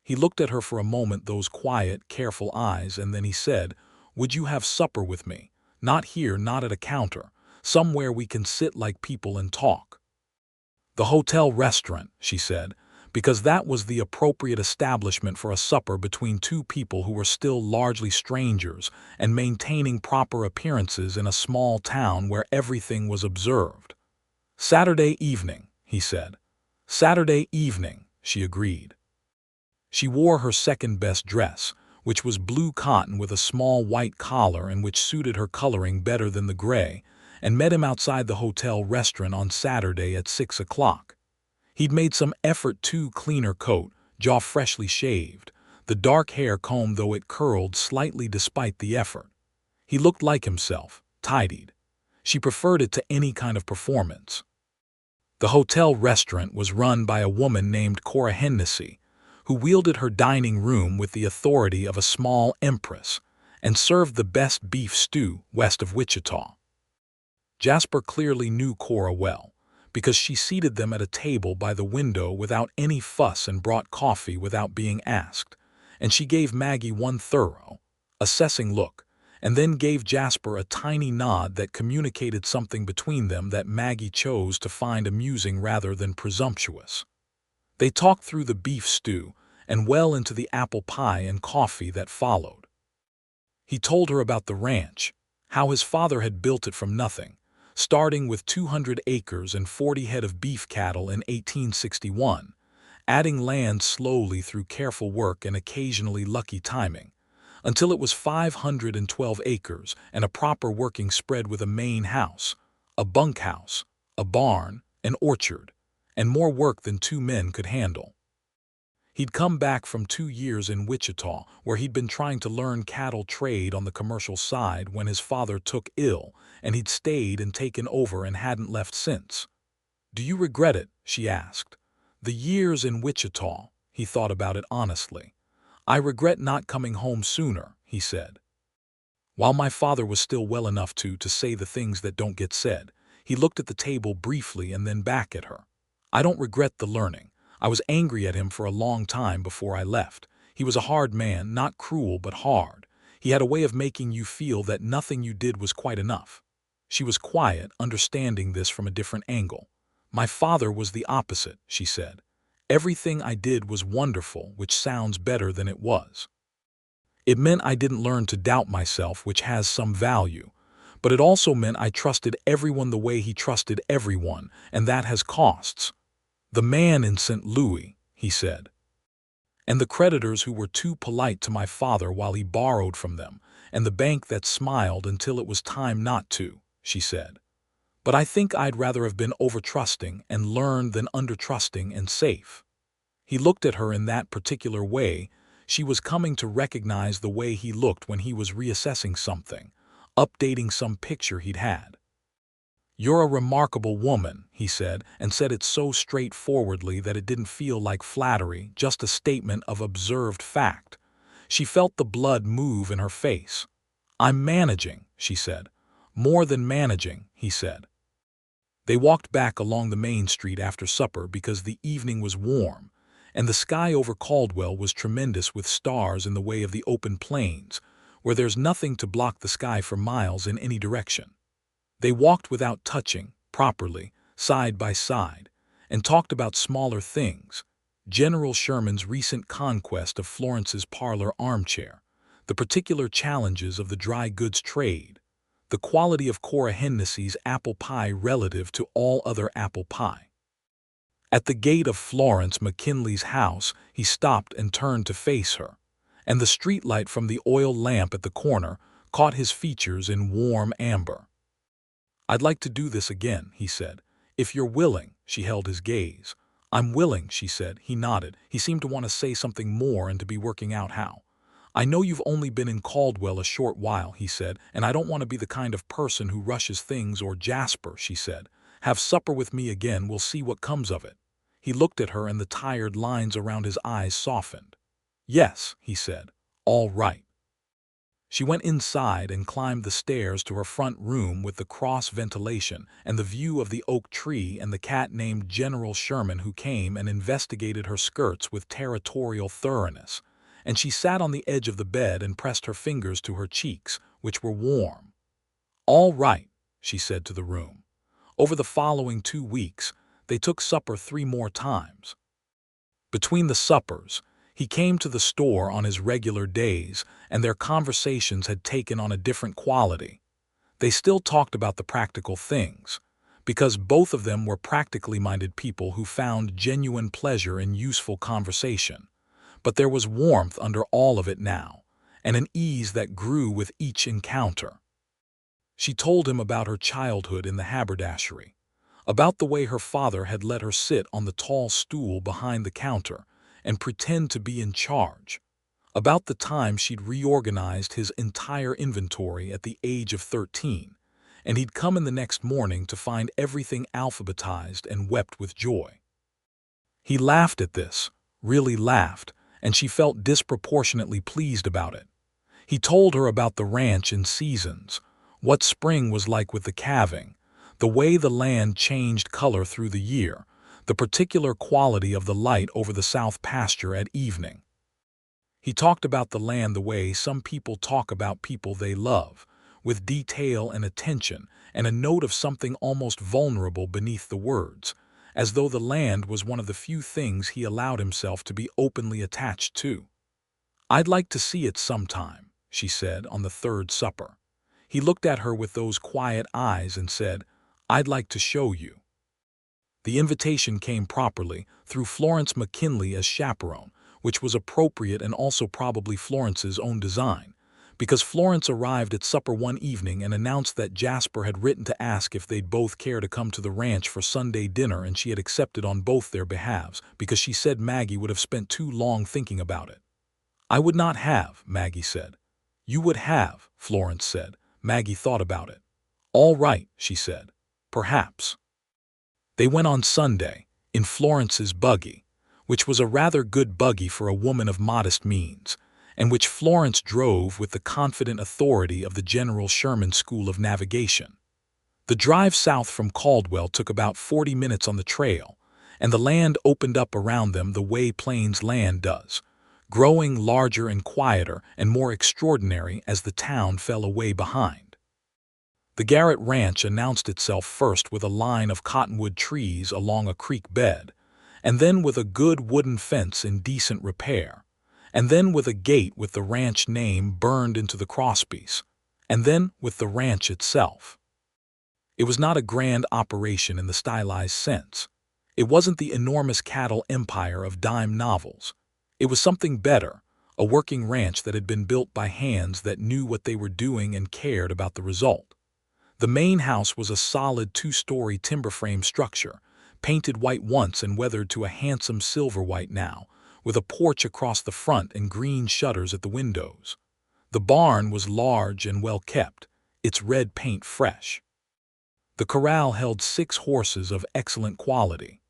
He looked at her for a moment, those quiet, careful eyes, and then he said, "Would you have supper with me? Not here, not at a counter. Somewhere we can sit like people and talk." "The hotel restaurant," she said, because that was the appropriate establishment for a supper between two people who were still largely strangers and maintaining proper appearances in a small town where everything was observed. "Saturday evening," he said. "Saturday evening," she agreed. She wore her second-best dress, which was blue cotton with a small white collar and which suited her coloring better than the gray, and met him outside the hotel restaurant on Saturday at 6 o'clock. He'd made some effort to clean her coat, jaw freshly shaved, the dark hair combed though it curled slightly despite the effort. He looked like himself, tidied. She preferred it to any kind of performance. The hotel restaurant was run by a woman named Cora Hennessy, who wielded her dining room with the authority of a small empress and served the best beef stew west of Wichita. Jasper clearly knew Cora well, because she seated them at a table by the window without any fuss and brought coffee without being asked, and she gave Maggie one thorough, assessing look, and then gave Jasper a tiny nod that communicated something between them that Maggie chose to find amusing rather than presumptuous. They talked through the beef stew and well into the apple pie and coffee that followed. He told her about the ranch, how his father had built it from nothing, starting with 200 acres and 40 head of beef cattle in 1861, adding land slowly through careful work and occasionally lucky timing, until it was 512 acres and a proper working spread with a main house, a bunkhouse, a barn, an orchard, and more work than two men could handle. He'd come back from 2 years in Wichita, where he'd been trying to learn cattle trade on the commercial side when his father took ill, and he'd stayed and taken over and hadn't left since. "Do you regret it?" she asked. "The years in Wichita," he thought about it honestly. "I regret not coming home sooner," he said. While my father was still well enough to say the things that don't get said, he looked at the table briefly and then back at her. "I don't regret the learning. I was angry at him for a long time before I left. He was a hard man, not cruel but hard. He had a way of making you feel that nothing you did was quite enough." She was quiet, understanding this from a different angle. "My father was the opposite," she said. "Everything I did was wonderful, which sounds better than it was. It meant I didn't learn to doubt myself, which has some value. But it also meant I trusted everyone the way he trusted everyone, and that has costs. The man in St. Louis," he said. "And the creditors who were too polite to my father while he borrowed from them, and the bank that smiled until it was time not to," she said. "But I think I'd rather have been over-trusting and learned than under-trusting and safe." He looked at her in that particular way. She was coming to recognize the way he looked when he was reassessing something, updating some picture he'd had. "You're a remarkable woman," he said, and said it so straightforwardly that it didn't feel like flattery, just a statement of observed fact. She felt the blood move in her face. "I'm managing," she said. "More than managing," he said. They walked back along the main street after supper because the evening was warm, and the sky over Caldwell was tremendous with stars in the way of the open plains, where there's nothing to block the sky for miles in any direction. They walked without touching, properly, side by side, and talked about smaller things. General Sherman's recent conquest of Florence's parlor armchair, the particular challenges of the dry goods trade, the quality of Cora Hennessy's apple pie relative to all other apple pie. At the gate of Florence McKinley's house, he stopped and turned to face her, and the streetlight from the oil lamp at the corner caught his features in warm amber. "I'd like to do this again," he said. "If you're willing." She held his gaze. "I'm willing," she said. He nodded. He seemed to want to say something more and to be working out how. "I know you've only been in Caldwell a short while," he said, "and I don't want to be the kind of person who rushes things or Jasper," she said. "Have supper with me again. We'll see what comes of it." He looked at her and the tired lines around his eyes softened. "Yes," he said. "All right." She went inside and climbed the stairs to her front room with the cross ventilation and the view of the oak tree and the cat named General Sherman, who came and investigated her skirts with territorial thoroughness. And she sat on the edge of the bed and pressed her fingers to her cheeks, which were warm. "All right," she said to the room. Over the following 2 weeks, they took supper 3 more times. Between the suppers, he came to the store on his regular days, and their conversations had taken on a different quality. They still talked about the practical things, because both of them were practically minded people who found genuine pleasure in useful conversation. But there was warmth under all of it now, and an ease that grew with each encounter. She told him about her childhood in the haberdashery, about the way her father had let her sit on the tall stool behind the counter and pretend to be in charge, about the time she'd reorganized his entire inventory at the age of 13, and he'd come in the next morning to find everything alphabetized and wept with joy. He laughed at this, really laughed, and she felt disproportionately pleased about it. He told her about the ranch in seasons, what spring was like with the calving, the way the land changed color through the year, the particular quality of the light over the south pasture at evening. He talked about the land the way some people talk about people they love, with detail and attention and a note of something almost vulnerable beneath the words, as though the land was one of the few things he allowed himself to be openly attached to. "I'd like to see it sometime," she said on the 3rd supper. He looked at her with those quiet eyes and said, "I'd like to show you." The invitation came properly, through Florence McKinley as chaperone, which was appropriate and also probably Florence's own design, because Florence arrived at supper one evening and announced that Jasper had written to ask if they'd both care to come to the ranch for Sunday dinner, and she had accepted on both their behalves because she said Maggie would have spent too long thinking about it. "I would not have," Maggie said. "You would have," Florence said. Maggie thought about it. "All right," she said. "Perhaps." They went on Sunday, in Florence's buggy, which was a rather good buggy for a woman of modest means, and which Florence drove with the confident authority of the General Sherman School of Navigation. The drive south from Caldwell took about 40 minutes on the trail, and the land opened up around them the way plains land does, growing larger and quieter and more extraordinary as the town fell away behind. The Garrett Ranch announced itself first with a line of cottonwood trees along a creek bed, and then with a good wooden fence in decent repair, and then with a gate with the ranch name burned into the crosspiece, and then with the ranch itself. It was not a grand operation in the stylized sense. It wasn't the enormous cattle empire of dime novels. It was something better, a working ranch that had been built by hands that knew what they were doing and cared about the result. The main house was a solid 2-story timber frame structure, painted white once and weathered to a handsome silver white now, with a porch across the front and green shutters at the windows. The barn was large and well kept, its red paint fresh. The corral held 6 horses of excellent quality.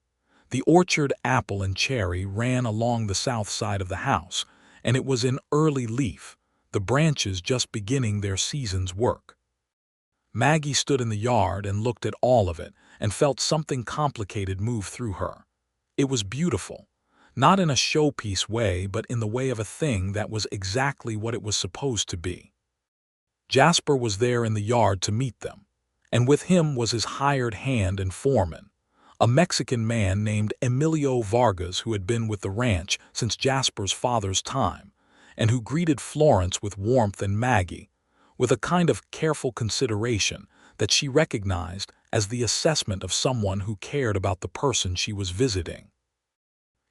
The orchard, apple and cherry, ran along the south side of the house, and it was in early leaf, the branches just beginning their season's work. Maggie stood in the yard and looked at all of it and felt something complicated move through her. It was beautiful, not in a showpiece way but in the way of a thing that was exactly what it was supposed to be. Jasper was there in the yard to meet them, and with him was his hired hand and foreman, a Mexican man named Emilio Vargas, who had been with the ranch since Jasper's father's time, and who greeted Florence with warmth and Maggie with a kind of careful consideration that she recognized as the assessment of someone who cared about the person she was visiting.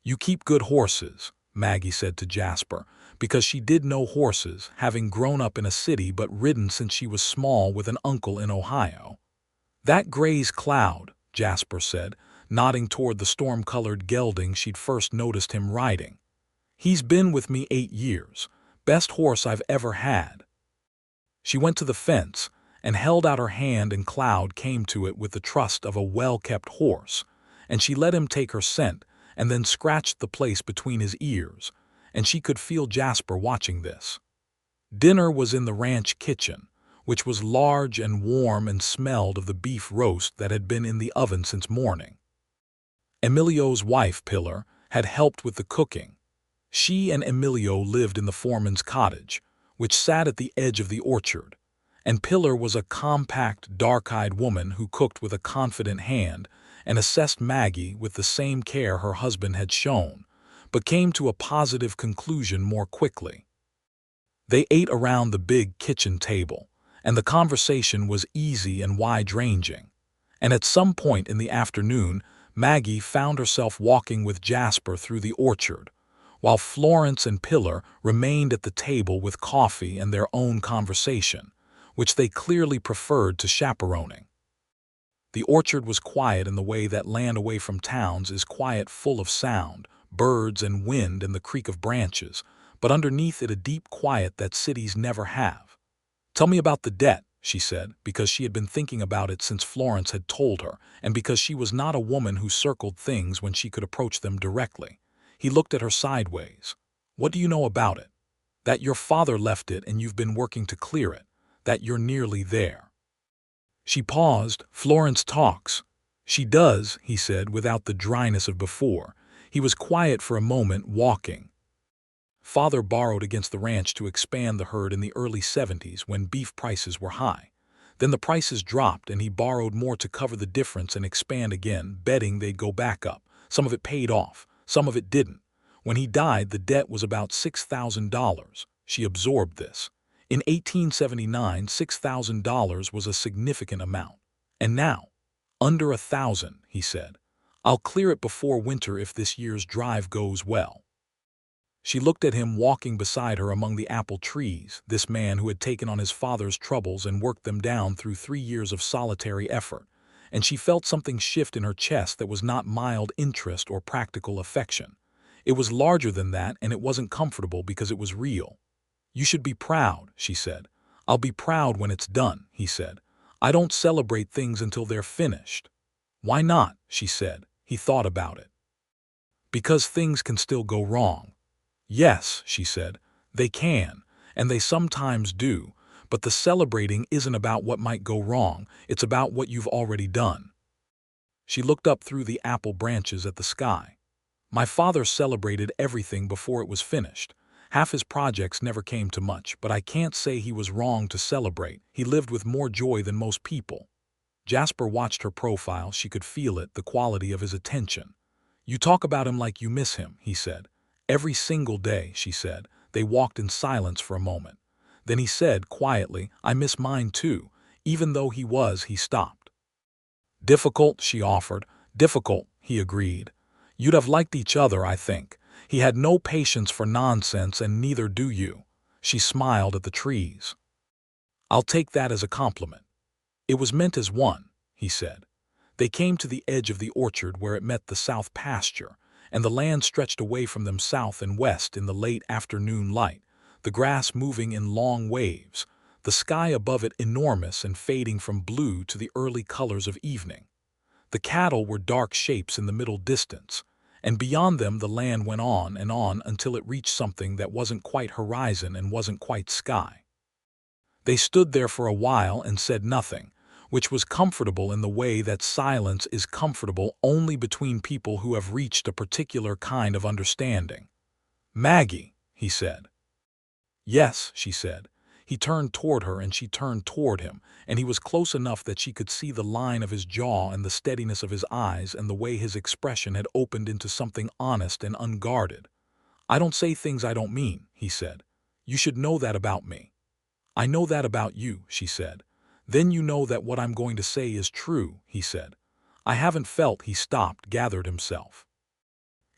"You keep good horses," Maggie said to Jasper, because she did know horses, having grown up in a city but ridden since she was small with an uncle in Ohio. "That gray's Cloud," Jasper said, nodding toward the storm-colored gelding she'd first noticed him riding. "He's been with me 8 years, best horse I've ever had." She went to the fence and held out her hand, and Cloud came to it with the trust of a well-kept horse, and she let him take her scent and then scratched the place between his ears, and she could feel Jasper watching this. Dinner was in the ranch kitchen, which was large and warm and smelled of the beef roast that had been in the oven since morning. Emilio's wife, Pillar, had helped with the cooking. She and Emilio lived in the foreman's cottage, which sat at the edge of the orchard, and Pillar was a compact, dark-eyed woman who cooked with a confident hand and assessed Maggie with the same care her husband had shown, but came to a positive conclusion more quickly. They ate around the big kitchen table, and the conversation was easy and wide-ranging, and at some point in the afternoon, Maggie found herself walking with Jasper through the orchard, while Florence and Pillar remained at the table with coffee and their own conversation, which they clearly preferred to chaperoning. The orchard was quiet in the way that land away from towns is quiet, full of sound, birds and wind and the creak of branches, but underneath it a deep quiet that cities never have. "Tell me about the debt," she said, because she had been thinking about it since Florence had told her, and because she was not a woman who circled things when she could approach them directly. He looked at her sideways. "What do you know about it?" "That your father left it and you've been working to clear it. That you're nearly there." She paused. "Florence talks." "She does," he said, without the dryness of before. He was quiet for a moment, walking. "Father borrowed against the ranch to expand the herd in the early 70s when beef prices were high. Then the prices dropped and he borrowed more to cover the difference and expand again, betting they'd go back up. Some of it paid off. Some of it didn't. When he died, the debt was about $6,000. She absorbed this. In 1879, $6,000 was a significant amount. And now, under $1,000, he said. "I'll clear it before winter if this year's drive goes well." She looked at him walking beside her among the apple trees, this man who had taken on his father's troubles and worked them down through 3 years of solitary effort, and she felt something shift in her chest that was not mild interest or practical affection. It was larger than that, and it wasn't comfortable because it was real. "You should be proud," she said. "I'll be proud when it's done," he said. "I don't celebrate things until they're finished." "Why not?" she said. He thought about it. "Because things can still go wrong." "Yes," she said, "they can, and they sometimes do, but the celebrating isn't about what might go wrong, it's about what you've already done." She looked up through the apple branches at the sky. "My father celebrated everything before it was finished. Half his projects never came to much, but I can't say he was wrong to celebrate. He lived with more joy than most people." Jasper watched her profile. She could feel it, the quality of his attention. "You talk about him like you miss him," he said. "Every single day," she said. They walked in silence for a moment. Then he said quietly, "I miss mine too." Even though he stopped. "Difficult," she offered. "Difficult," he agreed. "You'd have liked each other, I think. He had no patience for nonsense, and neither do you." She smiled at the trees. "I'll take that as a compliment." "It was meant as one," he said. They came to the edge of the orchard where it met the south pasture, and the land stretched away from them south and west in the late afternoon light, the grass moving in long waves, the sky above it enormous and fading from blue to the early colors of evening. The cattle were dark shapes in the middle distance, and beyond them the land went on until it reached something that wasn't quite horizon and wasn't quite sky. They stood there for a while and said nothing, which was comfortable in the way that silence is comfortable only between people who have reached a particular kind of understanding. "Maggie," he said. "Yes," she said. He turned toward her and she turned toward him, and he was close enough that she could see the line of his jaw and the steadiness of his eyes and the way his expression had opened into something honest and unguarded. "I don't say things I don't mean," he said. "You should know that about me." "I know that about you," she said. "Then you know that what I'm going to say is true," he said. "I haven't felt," he stopped, gathered himself.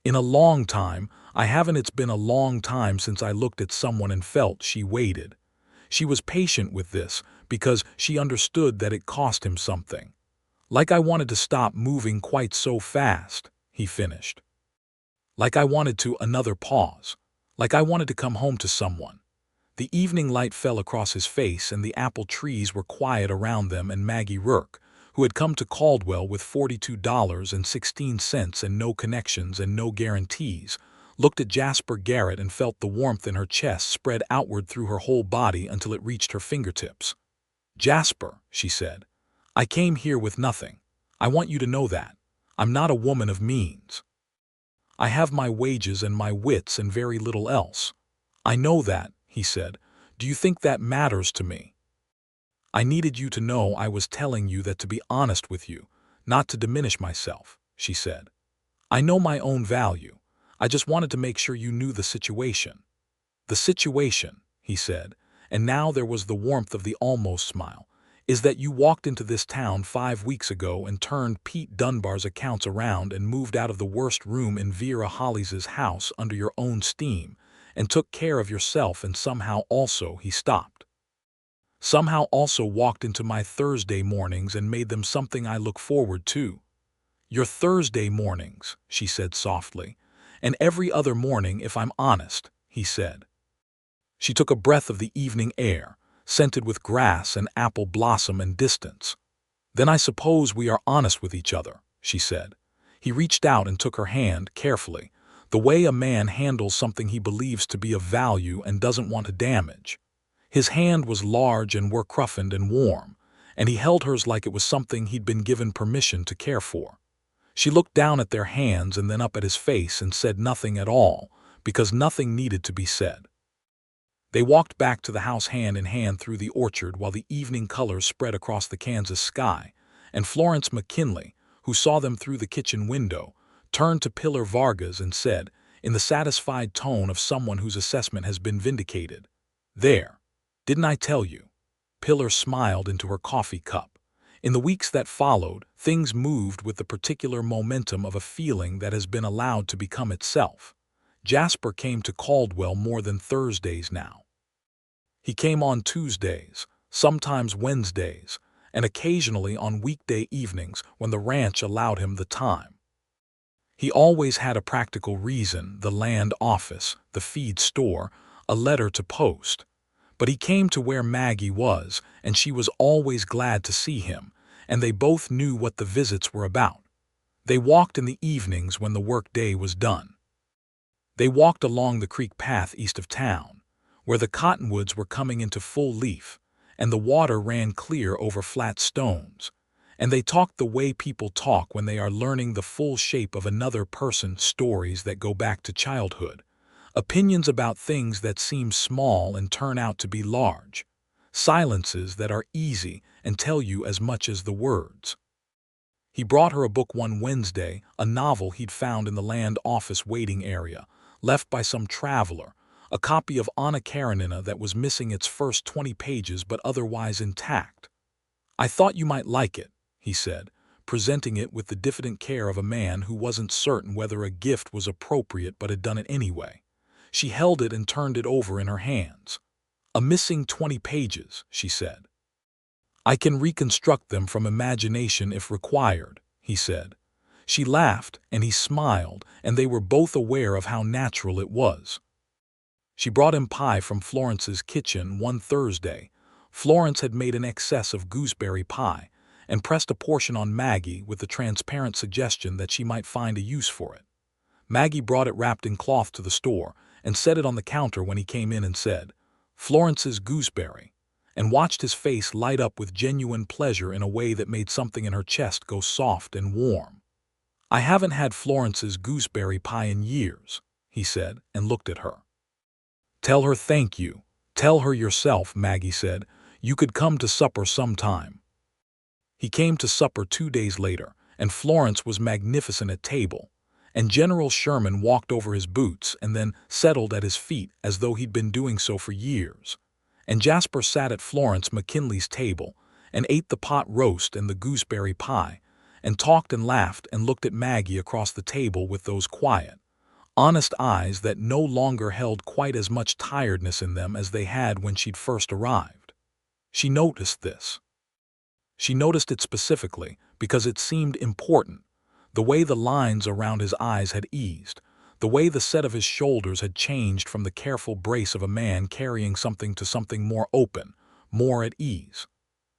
"In a long time, I haven't. It's been a long time since I looked at someone and felt." She waited. She was patient with this because she understood that it cost him something. "Like I wanted to stop moving quite so fast," he finished. "Like I wanted to." Another pause. "Like I wanted to come home to someone." The evening light fell across his face and the apple trees were quiet around them, and Maggie Rourke, who had come to Caldwell with $42.16 and no connections and no guarantees, looked at Jasper Garrett and felt the warmth in her chest spread outward through her whole body until it reached her fingertips. "Jasper," she said, "I came here with nothing. I want you to know that. I'm not a woman of means. I have my wages and my wits and very little else." "I know that," he said. "Do you think that matters to me?" "I needed you to know I was telling you that to be honest with you, not to diminish myself," she said. "I know my own value. I just wanted to make sure you knew the situation." "The situation," he said, and now there was the warmth of the almost smile, "is that you walked into this town 5 weeks ago and turned Pete Dunbar's accounts around and moved out of the worst room in Vera Hollis's house under your own steam and took care of yourself and somehow also," he stopped, "somehow also walked into my Thursday mornings and made them something I look forward to." "Your Thursday mornings," she said softly, "and every other morning if I'm honest," he said. She took a breath of the evening air, scented with grass and apple blossom and distance. "Then I suppose we are honest with each other," she said. He reached out and took her hand carefully, the way a man handles something he believes to be of value and doesn't want to damage. His hand was large and work-roughened and warm, and he held hers like it was something he'd been given permission to care for. She looked down at their hands and then up at his face and said nothing at all, because nothing needed to be said. They walked back to the house hand in hand through the orchard while the evening colors spread across the Kansas sky, and Florence McKinley, who saw them through the kitchen window, turned to Pilar Vargas and said, in the satisfied tone of someone whose assessment has been vindicated, "There, didn't I tell you?" Pilar smiled into her coffee cup. In the weeks that followed, things moved with the particular momentum of a feeling that has been allowed to become itself. Jasper came to Caldwell more than Thursdays now. He came on Tuesdays, sometimes Wednesdays, and occasionally on weekday evenings when the ranch allowed him the time. He always had a practical reason, the land office, the feed store, a letter to post. But he came to where Maggie was, and she was always glad to see him, and they both knew what the visits were about. They walked in the evenings when the work-day was done. They walked along the creek path east of town, where the cottonwoods were coming into full leaf, and the water ran clear over flat stones. And they talked the way people talk when they are learning the full shape of another person, stories that go back to childhood, opinions about things that seem small and turn out to be large, silences that are easy and tell you as much as the words. He brought her a book one Wednesday, a novel he'd found in the land office waiting area, left by some traveler, a copy of Anna Karenina that was missing its first 20 pages but otherwise intact. "I thought you might like it," he said, presenting it with the diffident care of a man who wasn't certain whether a gift was appropriate but had done it anyway. She held it and turned it over in her hands. "A missing 20 pages," she said. "I can reconstruct them from imagination if required," he said. She laughed, and he smiled, and they were both aware of how natural it was. She brought him pie from Florence's kitchen one Thursday. Florence had made an excess of gooseberry pie, and pressed a portion on Maggie with the transparent suggestion that she might find a use for it. Maggie brought it wrapped in cloth to the store, and set it on the counter when he came in and said, "Florence's gooseberry," and watched his face light up with genuine pleasure in a way that made something in her chest go soft and warm. "I haven't had Florence's gooseberry pie in years," he said, and looked at her. "Tell her thank you. Tell her yourself," Maggie said. "You could come to supper sometime." He came to supper 2 days later, and Florence was magnificent at table, and General Sherman walked over his boots and then settled at his feet as though he'd been doing so for years. And Jasper sat at Florence McKinley's table and ate the pot roast and the gooseberry pie, and talked and laughed and looked at Maggie across the table with those quiet, honest eyes that no longer held quite as much tiredness in them as they had when she'd first arrived. She noticed this. She noticed it specifically because it seemed important, the way the lines around his eyes had eased, the way the set of his shoulders had changed from the careful brace of a man carrying something to something more open, more at ease.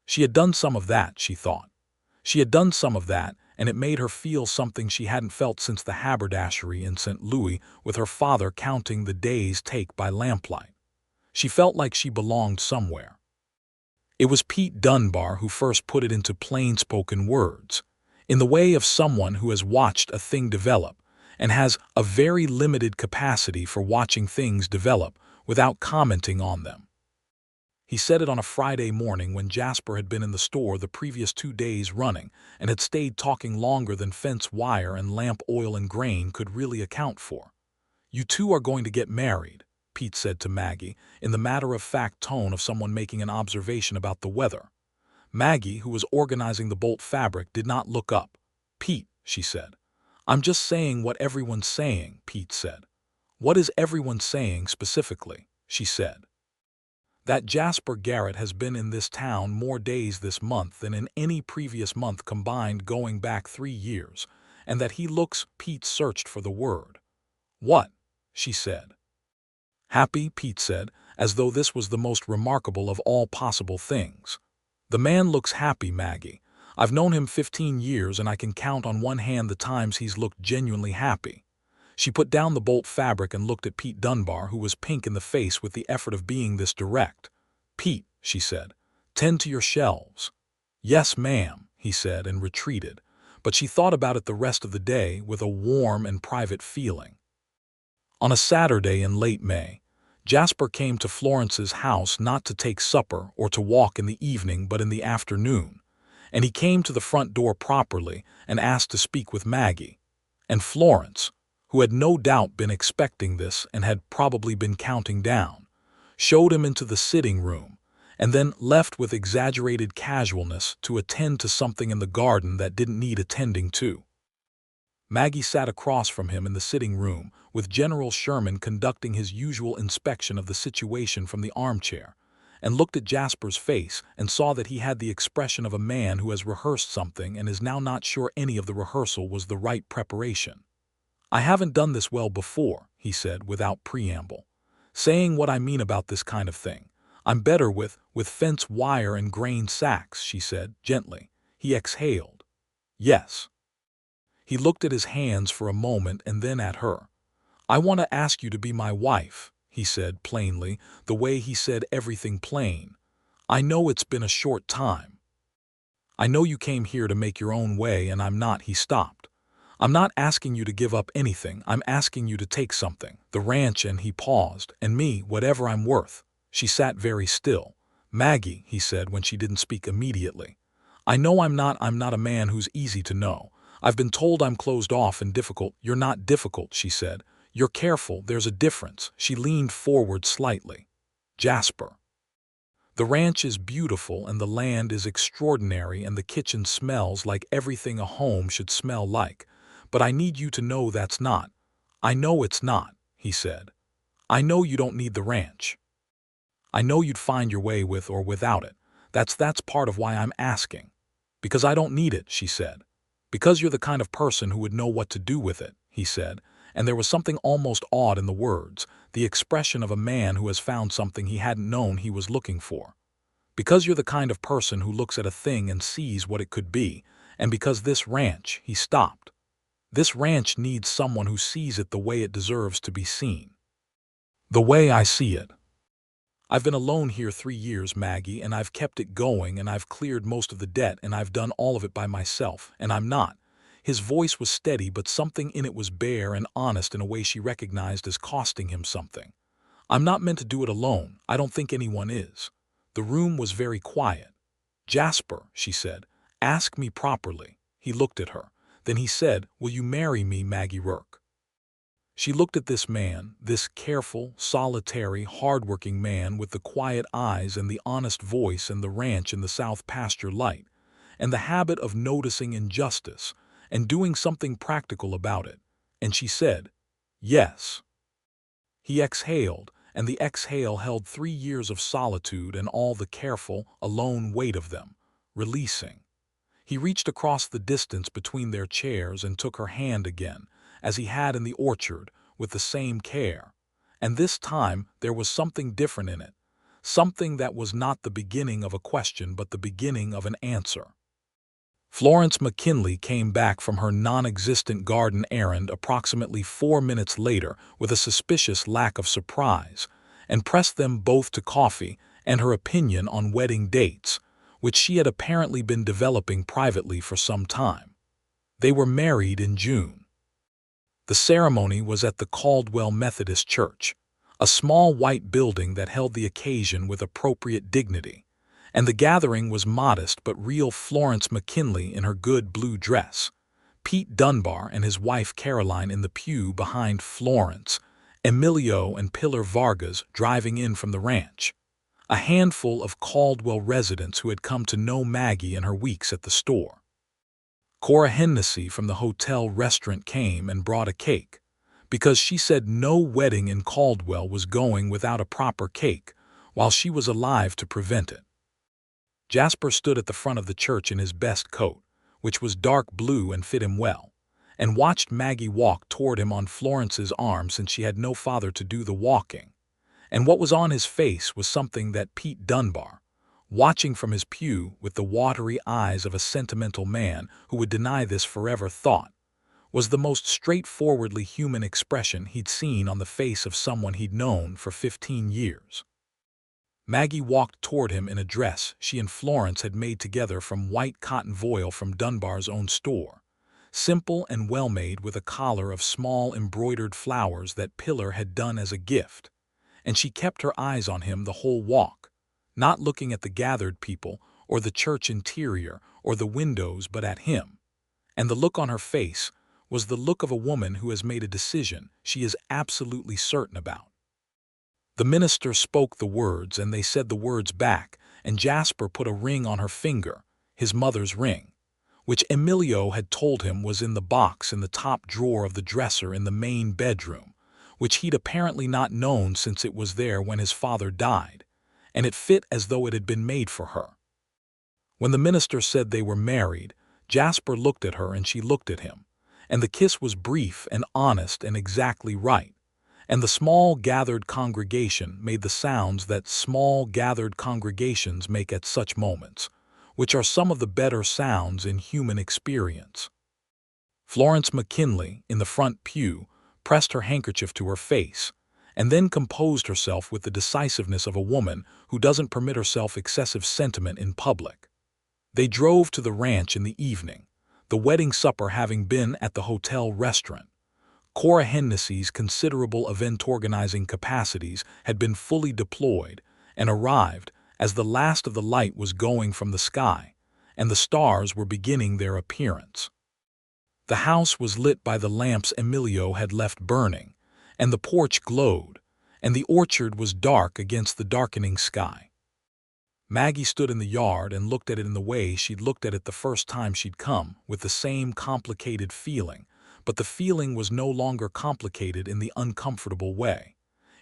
She had done some of that, she thought. She had done some of that, and it made her feel something she hadn't felt since the haberdashery in St. Louis with her father counting the days take by lamplight. She felt like she belonged somewhere. It was Pete Dunbar who first put it into plain-spoken words, in the way of someone who has watched a thing develop and has a very limited capacity for watching things develop without commenting on them. He said it on a Friday morning when Jasper had been in the store the previous 2 days running and had stayed talking longer than fence wire and lamp oil and grain could really account for. "You two are going to get married," Pete said to Maggie, in the matter-of-fact tone of someone making an observation about the weather. Maggie, who was organizing the bolt fabric, did not look up. "Pete," she said. "I'm just saying what everyone's saying," Pete said. "What is everyone saying specifically?" she said. "That Jasper Garrett has been in this town more days this month than in any previous month combined going back 3 years, and that he looks—" Pete searched for the word. "What?" she said. "Happy," Pete said, as though this was the most remarkable of all possible things. "The man looks happy, Maggie. I've known him 15 years and I can count on one hand the times he's looked genuinely happy." She put down the bolt fabric and looked at Pete Dunbar, who was pink in the face with the effort of being this direct. "Pete," she said, "tend to your shelves." "Yes, ma'am," he said and retreated, but she thought about it the rest of the day with a warm and private feeling. On a Saturday in late May, Jasper came to Florence's house not to take supper or to walk in the evening but in the afternoon, and he came to the front door properly and asked to speak with Maggie. And Florence, who had no doubt been expecting this and had probably been counting down, showed him into the sitting room, and then left with exaggerated casualness to attend to something in the garden that didn't need attending to. Maggie sat across from him in the sitting room, with General Sherman conducting his usual inspection of the situation from the armchair, and looked at Jasper's face and saw that he had the expression of a man who has rehearsed something and is now not sure any of the rehearsal was the right preparation. "I haven't done this well before," he said without preamble. "Saying what I mean about this kind of thing. I'm better with fence wire and grain sacks," she said gently. He exhaled. "Yes." He looked at his hands for a moment and then at her. "I want to ask you to be my wife," he said plainly, the way he said everything plain. "I know it's been a short time. I know you came here to make your own way and I'm not." He stopped. "I'm not asking you to give up anything. I'm asking you to take something. The ranch," and he paused, "and me, whatever I'm worth." She sat very still. "Maggie," he said when she didn't speak immediately. "I know I'm not a man who's easy to know. I've been told I'm closed off and difficult." "You're not difficult," she said. "You're careful. There's a difference." She leaned forward slightly. "Jasper, the ranch is beautiful and the land is extraordinary and the kitchen smells like everything a home should smell like. But I need you to know that's not." "I know it's not," he said. "I know you don't need the ranch. I know you'd find your way with or without it. That's part of why I'm asking." "Because I don't need it," she said. "Because you're the kind of person who would know what to do with it," he said, and there was something almost odd in the words, the expression of a man who has found something he hadn't known he was looking for. "Because you're the kind of person who looks at a thing and sees what it could be, and because this ranch," he stopped. "This ranch needs someone who sees it the way it deserves to be seen. The way I see it. I've been alone here 3 years, Maggie, and I've kept it going, and I've cleared most of the debt, and I've done all of it by myself, and I'm not." His voice was steady, but something in it was bare and honest in a way she recognized as costing him something. "I'm not meant to do it alone. I don't think anyone is." The room was very quiet. "Jasper," she said, "ask me properly." He looked at her. Then he said, "Will you marry me, Maggie Rourke?" She looked at this man, this careful, solitary, hard-working man with the quiet eyes and the honest voice and the ranch in the south pasture light, and the habit of noticing injustice and doing something practical about it, and she said, "Yes." He exhaled, and the exhale held 3 years of solitude and all the careful, alone weight of them, releasing. He reached across the distance between their chairs and took her hand again, as he had in the orchard, with the same care. And this time there was something different in it, something that was not the beginning of a question but the beginning of an answer. Florence McKinley came back from her non-existent garden errand approximately 4 minutes later with a suspicious lack of surprise, and pressed them both to coffee and her opinion on wedding dates, which she had apparently been developing privately for some time. They were married in June. The ceremony was at the Caldwell Methodist Church, a small white building that held the occasion with appropriate dignity, and the gathering was modest but real. Florence McKinley in her good blue dress, Pete Dunbar and his wife Caroline in the pew behind Florence, Emilio and Pilar Vargas driving in from the ranch, a handful of Caldwell residents who had come to know Maggie in her weeks at the store. Cora Hennessy from the hotel restaurant came and brought a cake, because she said no wedding in Caldwell was going without a proper cake while she was alive to prevent it. Jasper stood at the front of the church in his best coat, which was dark blue and fit him well, and watched Maggie walk toward him on Florence's arm since she had no father to do the walking. And what was on his face was something that Pete Dunbar, watching from his pew with the watery eyes of a sentimental man who would deny this forever, thought was the most straightforwardly human expression he'd seen on the face of someone he'd known for 15 years. Maggie walked toward him in a dress she and Florence had made together from white cotton voile from Dunbar's own store, simple and well-made, with a collar of small embroidered flowers that Pilar had done as a gift, and she kept her eyes on him the whole walk, not looking at the gathered people or the church interior or the windows but at him, and the look on her face was the look of a woman who has made a decision she is absolutely certain about. The minister spoke the words and they said the words back, and Jasper put a ring on her finger, his mother's ring, which Emilio had told him was in the box in the top drawer of the dresser in the main bedroom, which he'd apparently not known since it was there when his father died, and it fit as though it had been made for her. When the minister said they were married, Jasper looked at her and she looked at him, and the kiss was brief and honest and exactly right. And the small gathered congregation made the sounds that small gathered congregations make at such moments, which are some of the better sounds in human experience. Florence McKinley, in the front pew, pressed her handkerchief to her face, and then composed herself with the decisiveness of a woman who doesn't permit herself excessive sentiment in public. They drove to the ranch in the evening, the wedding supper having been at the hotel restaurant. Cora Hennessy's considerable event-organizing capacities had been fully deployed and arrived as the last of the light was going from the sky, and the stars were beginning their appearance. The house was lit by the lamps Emilio had left burning, and the porch glowed, and the orchard was dark against the darkening sky. Maggie stood in the yard and looked at it in the way she'd looked at it the first time she'd come, with the same complicated feeling, but the feeling was no longer complicated in the uncomfortable way.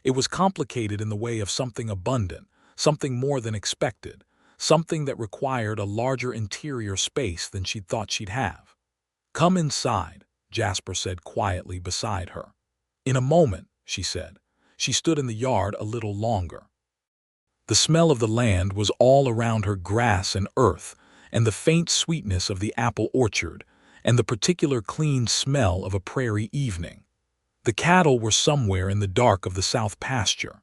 It was complicated in the way of something abundant, something more than expected, something that required a larger interior space than she'd thought she'd have. "Come inside," Jasper said quietly beside her. "In a moment," she said. She stood in the yard a little longer. The smell of the land was all around her, grass and earth, and the faint sweetness of the apple orchard, and the particular clean smell of a prairie evening. The cattle were somewhere in the dark of the south pasture.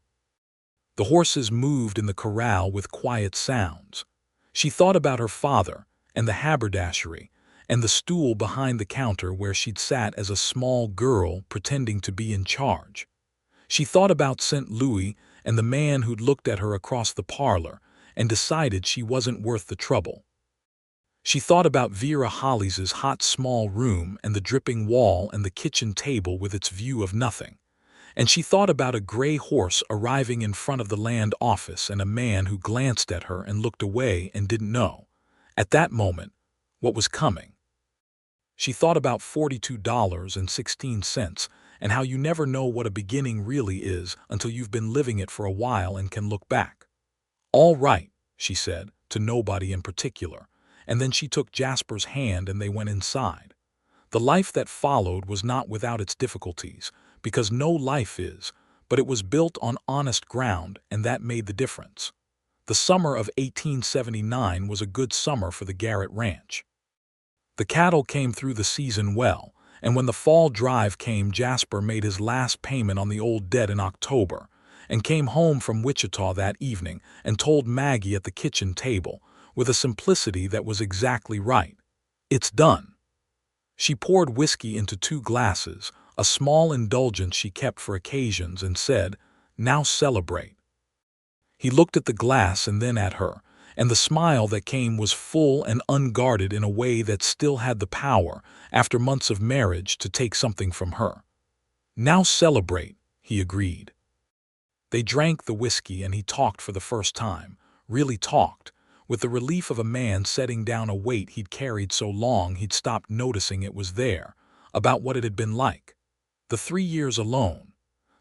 The horses moved in the corral with quiet sounds. She thought about her father, and the haberdashery, and the stool behind the counter where she'd sat as a small girl pretending to be in charge. She thought about St. Louis and the man who'd looked at her across the parlor and decided she wasn't worth the trouble. She thought about Vera Hollis's hot small room and the dripping wall and the kitchen table with its view of nothing. And she thought about a gray horse arriving in front of the land office and a man who glanced at her and looked away and didn't know, at that moment, what was coming. She thought about $42.16 and how you never know what a beginning really is until you've been living it for a while and can look back. "All right," she said, to nobody in particular, and then she took Jasper's hand and they went inside. The life that followed was not without its difficulties, because no life is, but it was built on honest ground, and that made the difference. The summer of 1879 was a good summer for the Garrett Ranch. The cattle came through the season well, and when the fall drive came, Jasper made his last payment on the old debt in October, and came home from Wichita that evening and told Maggie at the kitchen table, with a simplicity that was exactly right, "It's done." She poured whiskey into 2 glasses, a small indulgence she kept for occasions, and said, "Now celebrate." He looked at the glass and then at her, and the smile that came was full and unguarded in a way that still had the power, after months of marriage, to take something from her. "Now celebrate," he agreed. They drank the whiskey and he talked for the first time, really talked, with the relief of a man setting down a weight he'd carried so long he'd stopped noticing it was there, about what it had been like. The 3 years alone,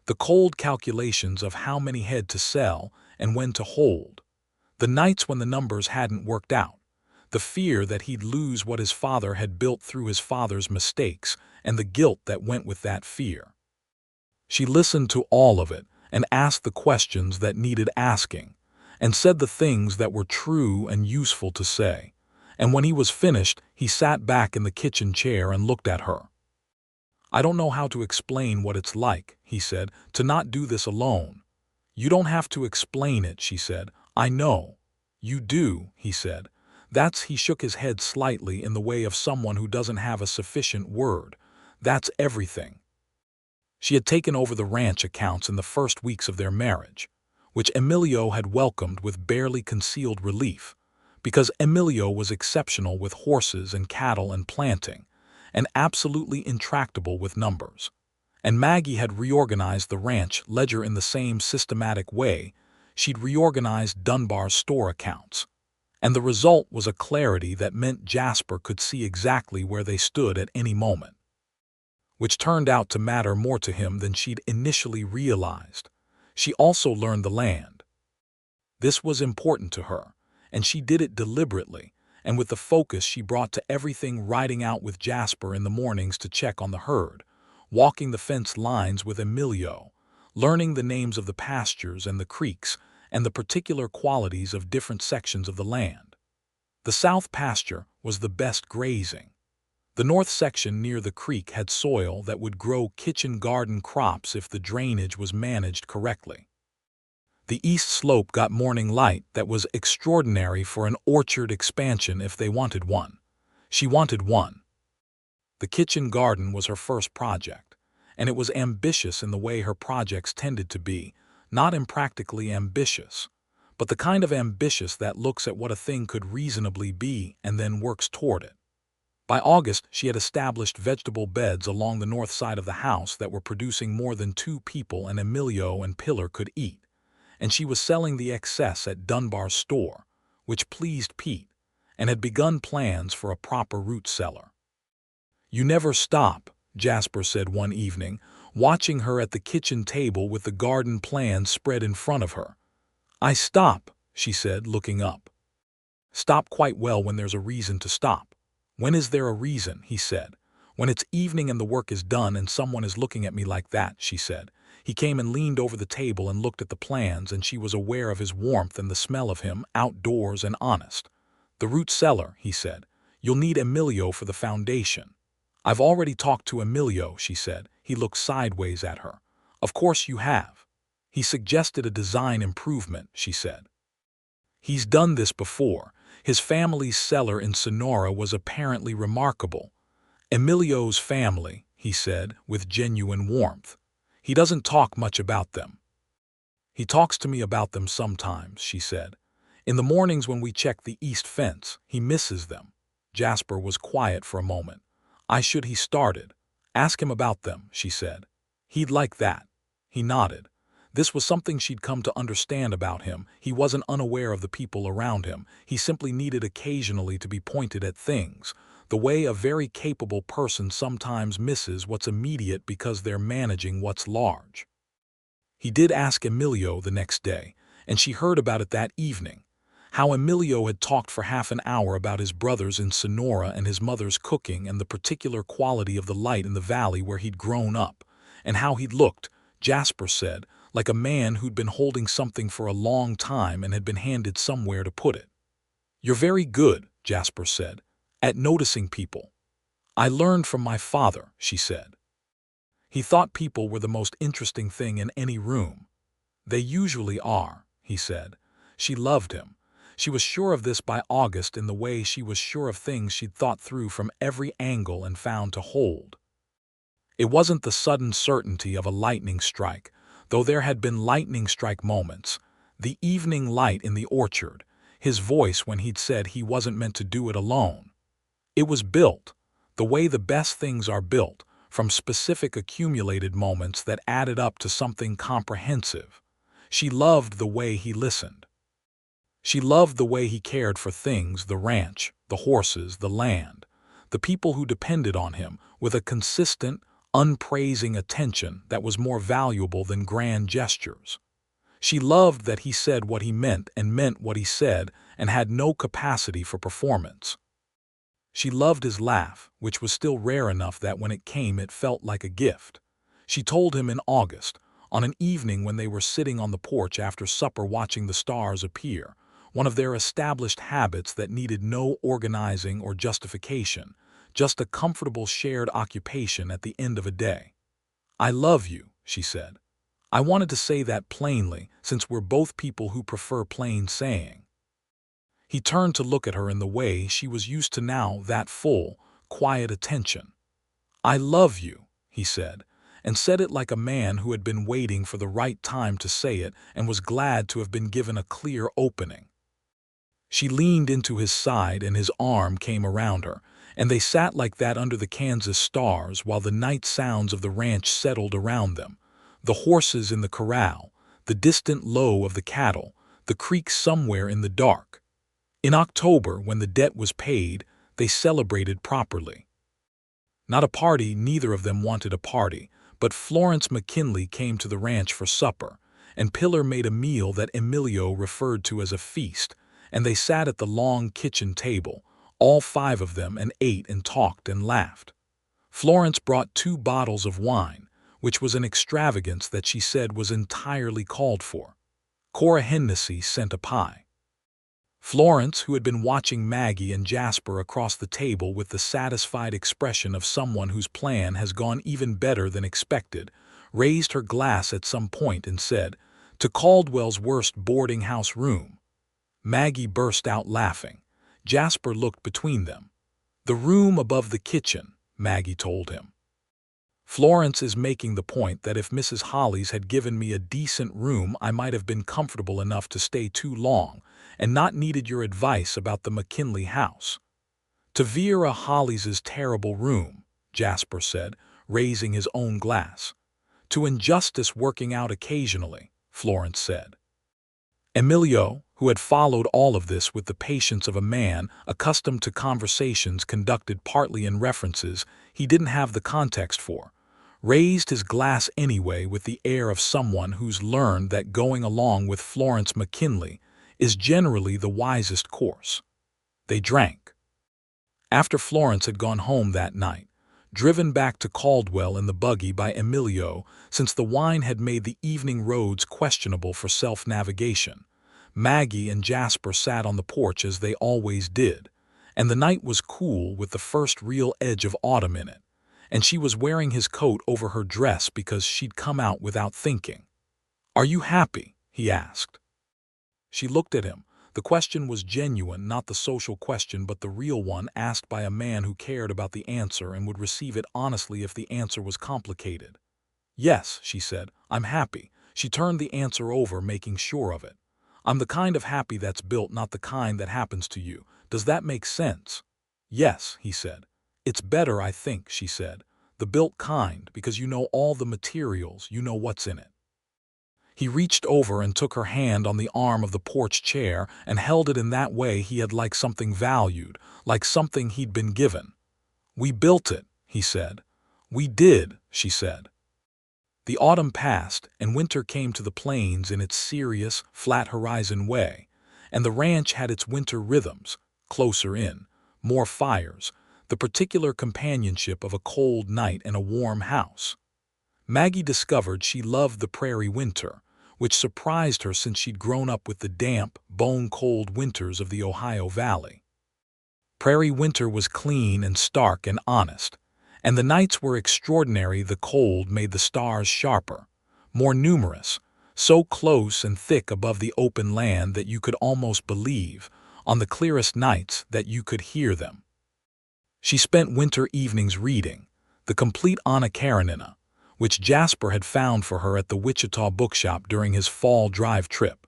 the cold calculations of how many head to sell and when to hold, the nights when the numbers hadn't worked out, the fear that he'd lose what his father had built through his father's mistakes, and the guilt that went with that fear. She listened to all of it and asked the questions that needed asking, and said the things that were true and useful to say, and when he was finished, he sat back in the kitchen chair and looked at her. "I don't know how to explain what it's like," he said, "to not do this alone." "You don't have to explain it," she said. "I know." "You do," he said. He shook his head slightly in the way of someone who doesn't have a sufficient word. "That's everything." She had taken over the ranch accounts in the first weeks of their marriage, which Emilio had welcomed with barely concealed relief, because Emilio was exceptional with horses and cattle and planting, and absolutely intractable with numbers. And Maggie had reorganized the ranch ledger in the same systematic way she'd reorganized Dunbar's store accounts. And the result was a clarity that meant Jasper could see exactly where they stood at any moment, which turned out to matter more to him than she'd initially realized. She also learned the land. This was important to her, and she did it deliberately, and with the focus she brought to everything, riding out with Jasper in the mornings to check on the herd, walking the fence lines with Emilio, learning the names of the pastures and the creeks and the particular qualities of different sections of the land. The south pasture was the best grazing. The north section near the creek had soil that would grow kitchen garden crops if the drainage was managed correctly. The east slope got morning light that was extraordinary for an orchard expansion if they wanted one. She wanted one. The kitchen garden was her first project, and it was ambitious in the way her projects tended to be, not impractically ambitious, but the kind of ambitious that looks at what a thing could reasonably be and then works toward it. By August, she had established vegetable beds along the north side of the house that were producing more than 2 people and Emilio and Pillar could eat, and she was selling the excess at Dunbar's store, which pleased Pete, and had begun plans for a proper root cellar. "You never stop," Jasper said one evening, watching her at the kitchen table with the garden plans spread in front of her. "I stop," she said, looking up. "Stop quite well when there's a reason to stop." "When is there a reason?" he said. "When it's evening and the work is done and someone is looking at me like that," she said. He came and leaned over the table and looked at the plans, and she was aware of his warmth and the smell of him, outdoors and honest. "The root cellar," he said. "You'll need Emilio for the foundation." "I've already talked to Emilio," she said. He looked sideways at her. "Of course you have. He suggested a design improvement," she said. "He's done this before. His family's cellar in Sonora was apparently remarkable." "Emilio's family," he said, with genuine warmth. "He doesn't talk much about them." "He talks to me about them sometimes," she said. "In the mornings when we check the east fence, he misses them." Jasper was quiet for a moment. He started. "Ask him about them," she said. "He'd like that." He nodded. This was something she'd come to understand about him. He wasn't unaware of the people around him. He simply needed occasionally to be pointed at things, the way a very capable person sometimes misses what's immediate because they're managing what's large. He did ask Emilio the next day, and she heard about it that evening. How Emilio had talked for half an hour about his brothers in Sonora and his mother's cooking and the particular quality of the light in the valley where he'd grown up, and how he'd looked, Jasper said, like a man who'd been holding something for a long time and had been handed somewhere to put it. "You're very good," Jasper said. At noticing people. I learned from my father, she said. He thought people were the most interesting thing in any room. They usually are, he said. She loved him. She was sure of this by August in the way she was sure of things she'd thought through from every angle and found to hold. It wasn't the sudden certainty of a lightning strike, though there had been lightning strike moments. The evening light in the orchard, his voice when he'd said he wasn't meant to do it alone. It was built, the way the best things are built, from specific accumulated moments that added up to something comprehensive. She loved the way he listened. She loved the way he cared for things, the ranch, the horses, the land, the people who depended on him, with a consistent, unpraising attention that was more valuable than grand gestures. She loved that he said what he meant and meant what he said and had no capacity for performance. She loved his laugh, which was still rare enough that when it came it felt like a gift. She told him in August, on an evening when they were sitting on the porch after supper watching the stars appear, one of their established habits that needed no organizing or justification, just a comfortable shared occupation at the end of a day. "I love you," she said. "I wanted to say that plainly, since we're both people who prefer plain saying." He turned to look at her in the way she was used to now, that full, quiet attention. "I love you," he said it like a man who had been waiting for the right time to say it and was glad to have been given a clear opening. She leaned into his side and his arm came around her, and they sat like that under the Kansas stars while the night sounds of the ranch settled around them, the horses in the corral, the distant low of the cattle, the creek somewhere in the dark. In October, when the debt was paid, they celebrated properly. Not a party, neither of them wanted a party, but Florence McKinley came to the ranch for supper, and Pillar made a meal that Emilio referred to as a feast, and they sat at the long kitchen table, all five of them, and ate and talked and laughed. Florence brought 2 bottles of wine, which was an extravagance that she said was entirely called for. Cora Hennessy sent a pie. Florence, who had been watching Maggie and Jasper across the table with the satisfied expression of someone whose plan has gone even better than expected, raised her glass at some point and said, "To Caldwell's worst boarding house room." Maggie burst out laughing. Jasper looked between them. "The room above the kitchen," Maggie told him. "Florence is making the point that if Mrs. Hollies had given me a decent room I might have been comfortable enough to stay too long and not needed your advice about the McKinley house." "To Vera Hollies's terrible room," Jasper said, raising his own glass. "To injustice working out occasionally," Florence said. Emilio, who had followed all of this with the patience of a man accustomed to conversations conducted partly in references he didn't have the context for, raised his glass anyway with the air of someone who's learned that going along with Florence McKinley is generally the wisest course. They drank. After Florence had gone home that night, driven back to Caldwell in the buggy by Emilio since the wine had made the evening roads questionable for self-navigation, Maggie and Jasper sat on the porch as they always did, and the night was cool with the first real edge of autumn in it, and she was wearing his coat over her dress because she'd come out without thinking. "Are you happy?" he asked. She looked at him. The question was genuine, not the social question, but the real one asked by a man who cared about the answer and would receive it honestly if the answer was complicated. "Yes," she said, "I'm happy." She turned the answer over, making sure of it. "I'm the kind of happy that's built, not the kind that happens to you. Does that make sense?" "Yes," he said. "It's better, I think," she said. "The built kind, because you know all the materials, you know what's in it." He reached over and took her hand on the arm of the porch chair and held it in that way he had, like something valued, like something he'd been given. "We built it," he said. "We did," she said. The autumn passed, and winter came to the plains in its serious, flat horizon way, and the ranch had its winter rhythms, closer in, more fires, the particular companionship of a cold night and a warm house. Maggie discovered she loved the prairie winter, which surprised her since she'd grown up with the damp, bone-cold winters of the Ohio Valley. Prairie winter was clean and stark and honest, and the nights were extraordinary. The cold made the stars sharper, more numerous, so close and thick above the open land that you could almost believe, on the clearest nights, that you could hear them. She spent winter evenings reading The Complete Anna Karenina, which Jasper had found for her at the Wichita bookshop during his fall drive trip,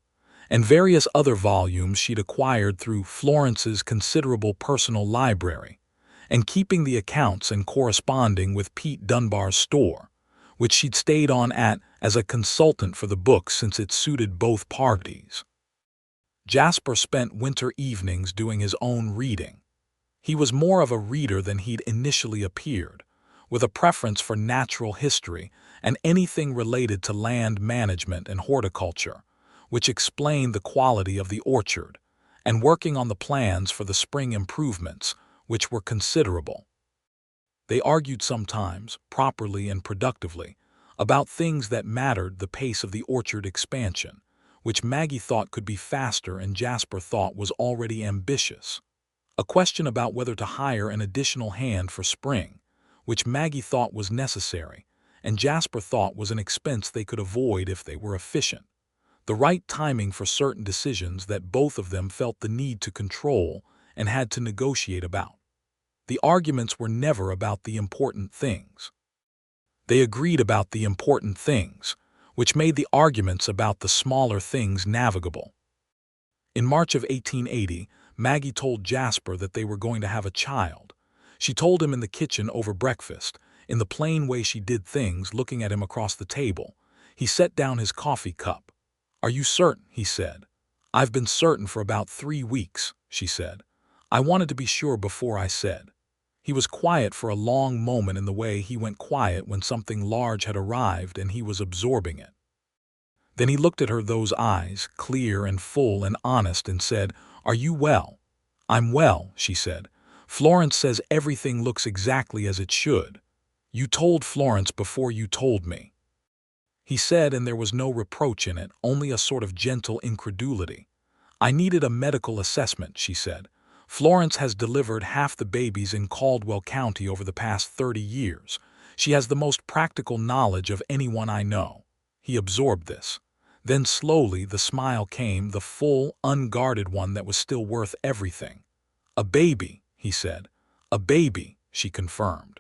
and various other volumes she'd acquired through Florence's considerable personal library, and keeping the accounts and corresponding with Pete Dunbar's store, which she'd stayed on at as a consultant for the book since it suited both parties. Jasper spent winter evenings doing his own reading. He was more of a reader than he'd initially appeared, with a preference for natural history and anything related to land management and horticulture, which explained the quality of the orchard, and working on the plans for the spring improvements, which were considerable. They argued sometimes, properly and productively, about things that mattered: the pace of the orchard expansion, which Maggie thought could be faster and Jasper thought was already ambitious; a question about whether to hire an additional hand for spring, which Maggie thought was necessary, and Jasper thought was an expense they could avoid if they were efficient; the right timing for certain decisions that both of them felt the need to control and had to negotiate about. The arguments were never about the important things. They agreed about the important things, which made the arguments about the smaller things navigable. In March of 1880, Maggie told Jasper that they were going to have a child. She told him in the kitchen over breakfast, in the plain way she did things, looking at him across the table. He set down his coffee cup. "Are you certain?" he said. "I've been certain for about 3 weeks," she said. "I wanted to be sure before I said." He was quiet for a long moment, in the way he went quiet when something large had arrived and he was absorbing it. Then he looked at her, those eyes, clear and full and honest, and said, "Are you well?" "I'm well," she said. "Florence says everything looks exactly as it should. You told Florence before you told me," he said, and there was no reproach in it, only a sort of gentle incredulity. "I needed a medical assessment," she said. "Florence has delivered half the babies in Caldwell County over the past 30 years. She has the most practical knowledge of anyone I know." He absorbed this. Then slowly the smile came, the full, unguarded one that was still worth everything. "A baby," he said. "A baby," she confirmed.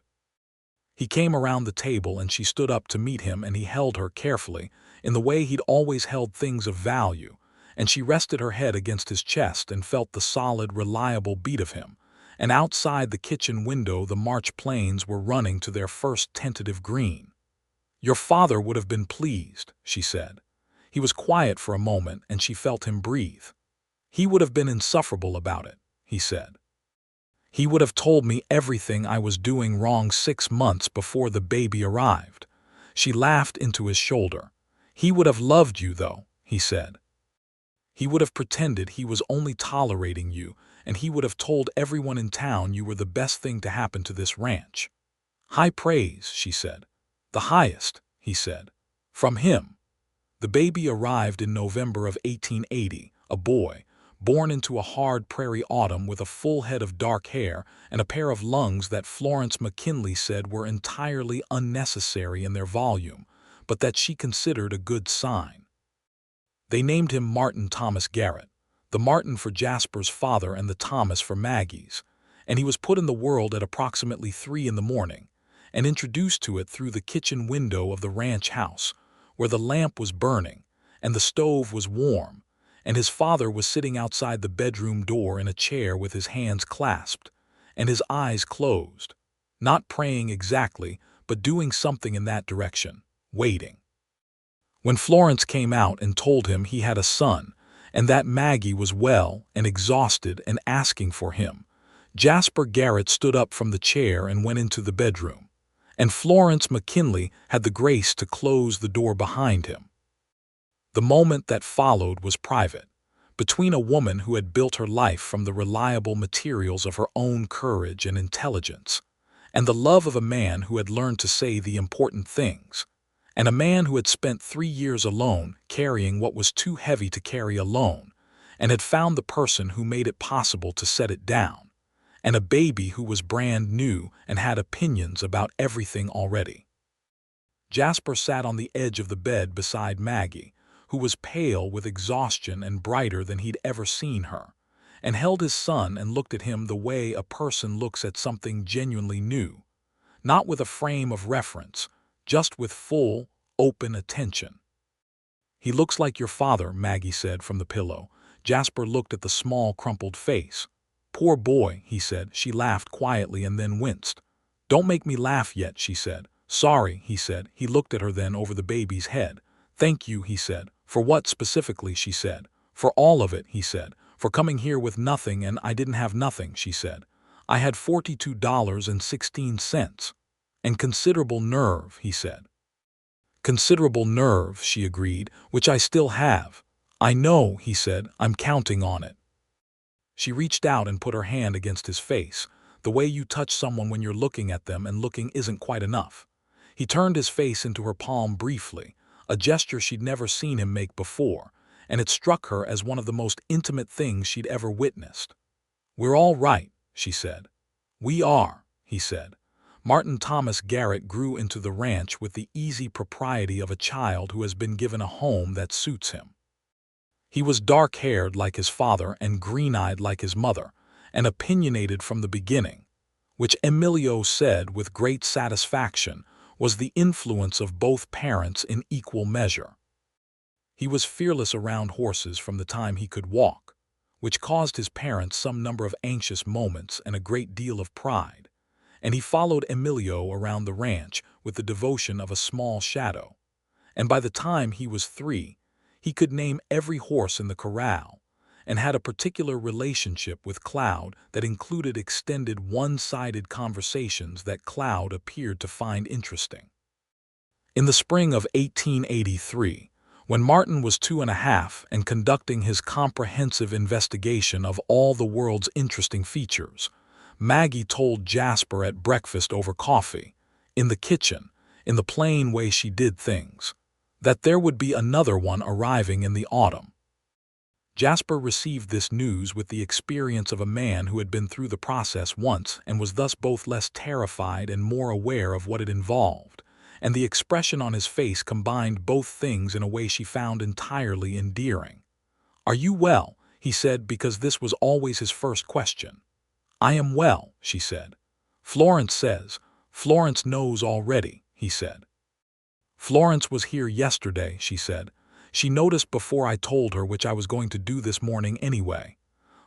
He came around the table and she stood up to meet him, and he held her carefully, in the way he'd always held things of value, and she rested her head against his chest and felt the solid, reliable beat of him. And outside the kitchen window the March planes were running to their first tentative green. "Your father would have been pleased," she said. He was quiet for a moment, and she felt him breathe. "He would have been insufferable about it," he said. "He would have told me everything I was doing wrong 6 months before the baby arrived." She laughed into his shoulder. "He would have loved you, though," he said. "He would have pretended he was only tolerating you, and he would have told everyone in town you were the best thing to happen to this ranch." "High praise," she said. "The highest," he said. "From him." The baby arrived in November of 1880, a boy, born into a hard prairie autumn, with a full head of dark hair and a pair of lungs that Florence McKinley said were entirely unnecessary in their volume, but that she considered a good sign. They named him Martin Thomas Garrett, the Martin for Jasper's father and the Thomas for Maggie's, and he was put in the world at approximately 3 in the morning, and introduced to it through the kitchen window of the ranch house, where the lamp was burning, and the stove was warm, and his father was sitting outside the bedroom door in a chair with his hands clasped, and his eyes closed, not praying exactly, but doing something in that direction, waiting. When Florence came out and told him he had a son, and that Maggie was well and exhausted and asking for him, Jasper Garrett stood up from the chair and went into the bedroom, and Florence McKinley had the grace to close the door behind him. The moment that followed was private, between a woman who had built her life from the reliable materials of her own courage and intelligence, and the love of a man who had learned to say the important things, and a man who had spent 3 years alone, carrying what was too heavy to carry alone, and had found the person who made it possible to set it down, and a baby who was brand new and had opinions about everything already. Jasper sat on the edge of the bed beside Maggie, who was pale with exhaustion and brighter than he'd ever seen her, and held his son and looked at him the way a person looks at something genuinely new, not with a frame of reference, just with full, open attention. "He looks like your father," Maggie said from the pillow. Jasper looked at the small, crumpled face. "Poor boy," he said. She laughed quietly and then winced. "Don't make me laugh yet," she said. "Sorry," he said. He looked at her then over the baby's head. "Thank you," he said. "For what specifically?" she said. "For all of it," he said. "For coming here with nothing, and I didn't have nothing," she said. "I had $42.16. And considerable nerve," he said. "Considerable nerve," she agreed, "which I still have." "I know," he said. "I'm counting on it." She reached out and put her hand against his face, the way you touch someone when you're looking at them and looking isn't quite enough. He turned his face into her palm briefly, a gesture she'd never seen him make before, and it struck her as one of the most intimate things she'd ever witnessed. "We're all right," she said. "We are," he said. Martin Thomas Garrett grew into the ranch with the easy propriety of a child who has been given a home that suits him. He was dark-haired like his father and green-eyed like his mother, and opinionated from the beginning, which Emilio said with great satisfaction was the influence of both parents in equal measure. He was fearless around horses from the time he could walk, which caused his parents some number of anxious moments and a great deal of pride, and he followed Emilio around the ranch with the devotion of a small shadow, and by the time he was 3, he could name every horse in the corral, and had a particular relationship with Cloud that included extended one-sided conversations that Cloud appeared to find interesting. In the spring of 1883, when Martin was 2.5 and conducting his comprehensive investigation of all the world's interesting features, Maggie told Jasper at breakfast over coffee, in the kitchen, in the plain way she did things, that there would be another one arriving in the autumn. Jasper received this news with the experience of a man who had been through the process once and was thus both less terrified and more aware of what it involved, and the expression on his face combined both things in a way she found entirely endearing. "Are you well?" he said, because this was always his first question. "I am well," she said. "Florence says." "Florence knows already," he said. "Florence was here yesterday," she said. "She noticed before I told her, which I was going to do this morning anyway."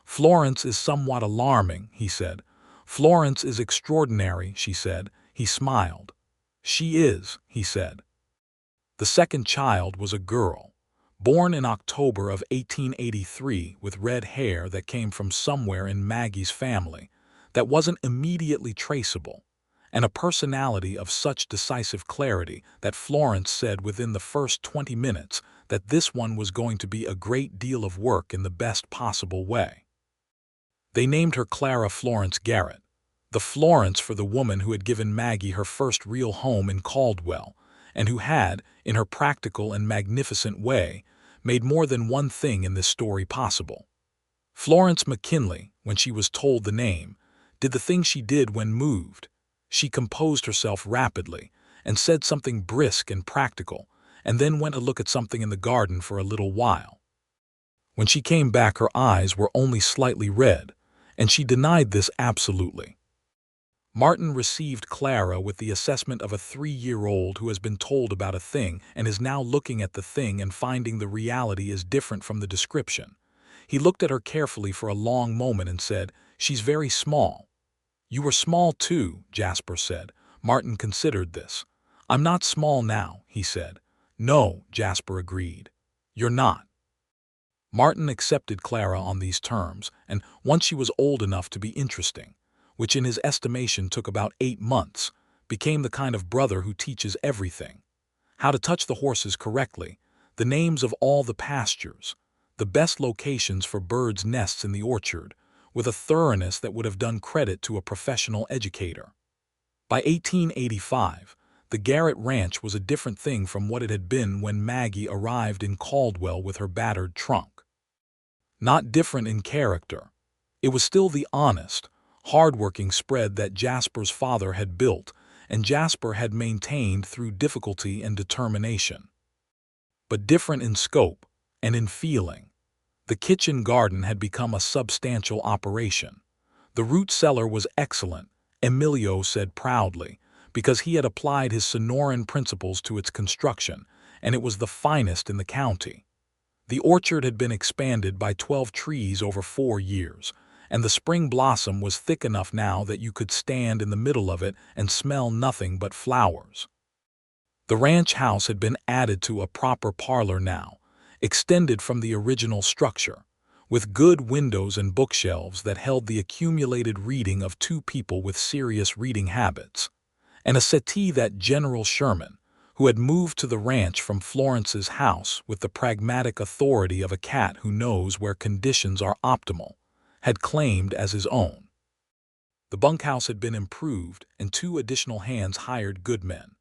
"Florence is somewhat alarming," he said. "Florence is extraordinary," she said. He smiled. "She is," he said. The second child was a girl, born in October of 1883 with red hair that came from somewhere in Maggie's family that wasn't immediately traceable, and a personality of such decisive clarity that Florence said within the first 20 minutes that this one was going to be a great deal of work in the best possible way. They named her Clara Florence Garrett, the Florence for the woman who had given Maggie her first real home in Caldwell, and who had, in her practical and magnificent way, made more than one thing in this story possible. Florence McKinley, when she was told the name, did the thing she did when moved. She composed herself rapidly and said something brisk and practical, and then went to look at something in the garden for a little while. When she came back, her eyes were only slightly red, and she denied this absolutely. Martin received Clara with the assessment of a 3-year-old who has been told about a thing and is now looking at the thing and finding the reality is different from the description. He looked at her carefully for a long moment and said, "She's very small." "You were small too," Jasper said. Martin considered this. "I'm not small now," he said. "No," Jasper agreed. "You're not." Martin accepted Clara on these terms, and once she was old enough to be interesting, which in his estimation took about 8 months, became the kind of brother who teaches everything. How to touch the horses correctly, the names of all the pastures, the best locations for birds' nests in the orchard, with a thoroughness that would have done credit to a professional educator. By 1885, the Garrett Ranch was a different thing from what it had been when Maggie arrived in Caldwell with her battered trunk. Not different in character. It was still the honest, hardworking spread that Jasper's father had built, and Jasper had maintained through difficulty and determination. But different in scope and in feeling. The kitchen garden had become a substantial operation. The root cellar was excellent, Emilio said proudly, because he had applied his Sonoran principles to its construction, and it was the finest in the county. The orchard had been expanded by 12 trees over 4 years, and the spring blossom was thick enough now that you could stand in the middle of it and smell nothing but flowers. The ranch house had been added to a proper parlor now, extended from the original structure, with good windows and bookshelves that held the accumulated reading of 2 people with serious reading habits, and a settee that General Sherman, who had moved to the ranch from Florence's house with the pragmatic authority of a cat who knows where conditions are optimal, had claimed as his own. The bunkhouse had been improved, and 2 additional hands hired good men.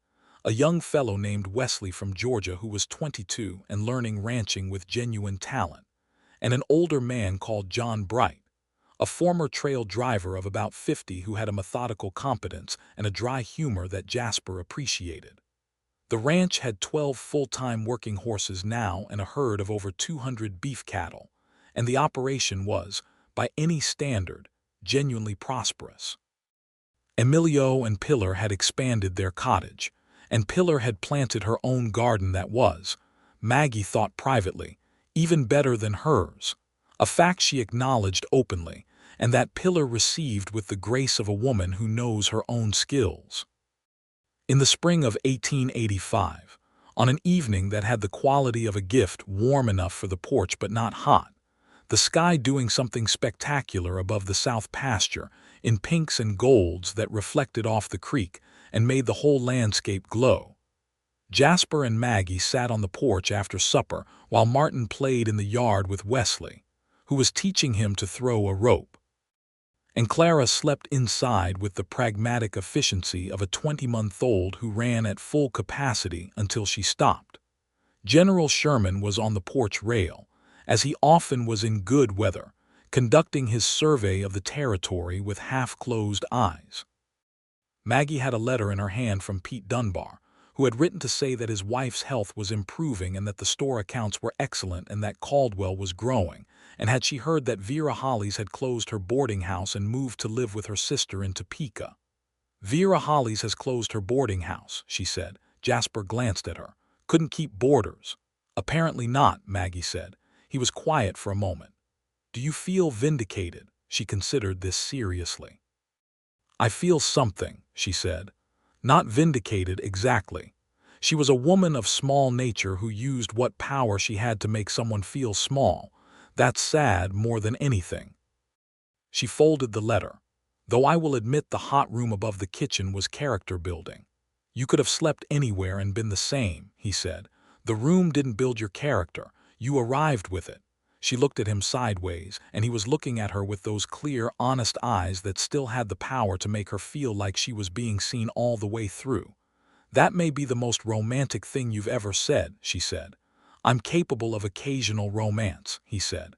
A young fellow named Wesley from Georgia who was 22 and learning ranching with genuine talent, and an older man called John Bright, a former trail driver of about 50 who had a methodical competence and a dry humor that Jasper appreciated. The ranch had 12 full-time working horses now and a herd of over 200 beef cattle, and the operation was, by any standard, genuinely prosperous. Emilio and Pillar had expanded their cottage, and Pillar had planted her own garden that was, Maggie thought privately, even better than hers, a fact she acknowledged openly, and that Pillar received with the grace of a woman who knows her own skills. In the spring of 1885, on an evening that had the quality of a gift, warm enough for the porch but not hot, the sky doing something spectacular above the south pasture in pinks and golds that reflected off the creek and made the whole landscape glow. Jasper and Maggie sat on the porch after supper while Martin played in the yard with Wesley, who was teaching him to throw a rope. And Clara slept inside with the pragmatic efficiency of a 20-month-old who ran at full capacity until she stopped. General Sherman was on the porch rail, as he often was in good weather, conducting his survey of the territory with half-closed eyes. Maggie had a letter in her hand from Pete Dunbar, who had written to say that his wife's health was improving and that the store accounts were excellent and that Caldwell was growing, and had she heard that Vera Hollies had closed her boarding house and moved to live with her sister in Topeka. Vera Hollies has closed her boarding house, she said. Jasper glanced at her. Couldn't keep boarders. Apparently not, Maggie said. He was quiet for a moment. Do you feel vindicated? She considered this seriously. I feel something, she said. Not vindicated exactly. She was a woman of small nature who used what power she had to make someone feel small. That's sad more than anything. She folded the letter. Though I will admit the hot room above the kitchen was character building. You could have slept anywhere and been the same, he said. The room didn't build your character. You arrived with it. She looked at him sideways, and he was looking at her with those clear, honest eyes that still had the power to make her feel like she was being seen all the way through. That may be the most romantic thing you've ever said, she said. I'm capable of occasional romance, he said.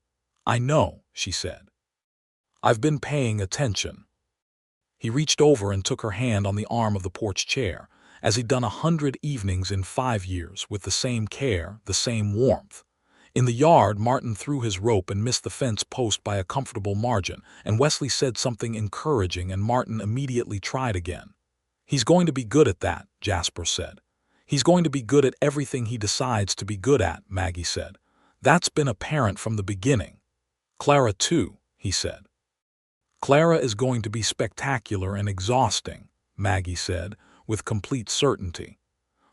I know, she said. I've been paying attention. He reached over and took her hand on the arm of the porch chair, as he'd done 100 evenings in 5 years, with the same care, the same warmth. In the yard, Martin threw his rope and missed the fence post by a comfortable margin, and Wesley said something encouraging, and Martin immediately tried again. He's going to be good at that, Jasper said. He's going to be good at everything he decides to be good at, Maggie said. That's been apparent from the beginning. Clara too, he said. Clara is going to be spectacular and exhausting, Maggie said, with complete certainty.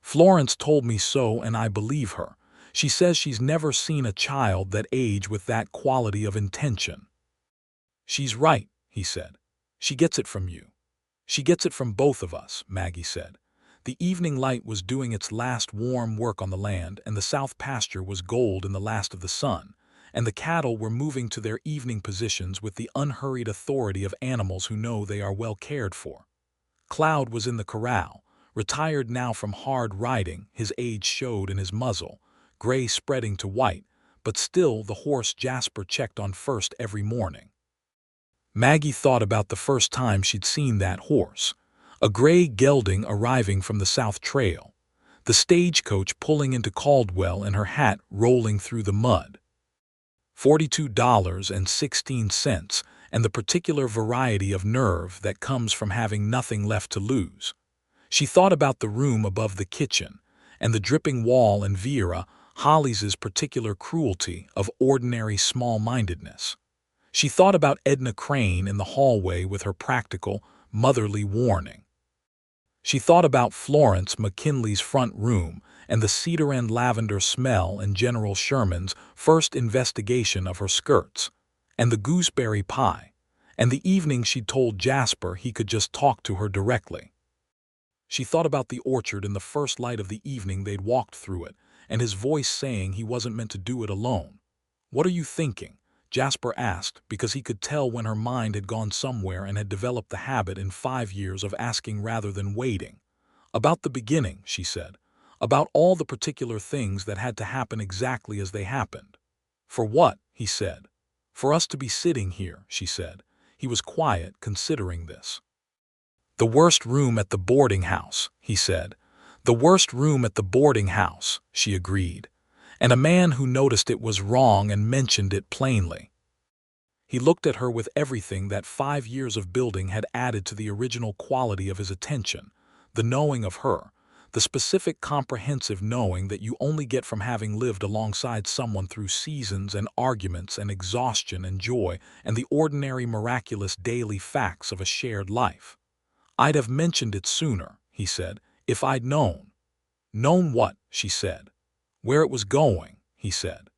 Florence told me so, and I believe her. She says she's never seen a child that age with that quality of intention. She's right, he said. She gets it from you. She gets it from both of us, Maggie said. The evening light was doing its last warm work on the land, and the south pasture was gold in the last of the sun, and the cattle were moving to their evening positions with the unhurried authority of animals who know they are well cared for. Cloud was in the corral, retired now from hard riding, his age showed in his muzzle, gray spreading to white, but still the horse Jasper checked on first every morning. Maggie thought about the first time she'd seen that horse, a gray gelding arriving from the South Trail, the stagecoach pulling into Caldwell and her hat rolling through the mud. $42.16, and the particular variety of nerve that comes from having nothing left to lose. She thought about the room above the kitchen, and the dripping wall and Vera Hollis's particular cruelty of ordinary small-mindedness. She thought about Edna Crane in the hallway with her practical, motherly warning. She thought about Florence McKinley's front room and the cedar and lavender smell and General Sherman's first investigation of her skirts, and the gooseberry pie, and the evening she'd told Jasper he could just talk to her directly. She thought about the orchard in the first light of the evening they'd walked through it, and his voice saying he wasn't meant to do it alone. "What are you thinking?" Jasper asked, because he could tell when her mind had gone somewhere and had developed the habit in 5 years of asking rather than waiting. "About the beginning," she said. "About all the particular things that had to happen exactly as they happened." "For what?" he said. "For us to be sitting here," she said. He was quiet, considering this. "The worst room at the boarding house," he said. "The worst room at the boarding house," she agreed. "And a man who noticed it was wrong and mentioned it plainly." He looked at her with everything that 5 years of building had added to the original quality of his attention, the knowing of her, the specific comprehensive knowing that you only get from having lived alongside someone through seasons and arguments and exhaustion and joy and the ordinary miraculous daily facts of a shared life. "I'd have mentioned it sooner," he said, "if I'd known." "Known what?" she said. "Where it was going," he said.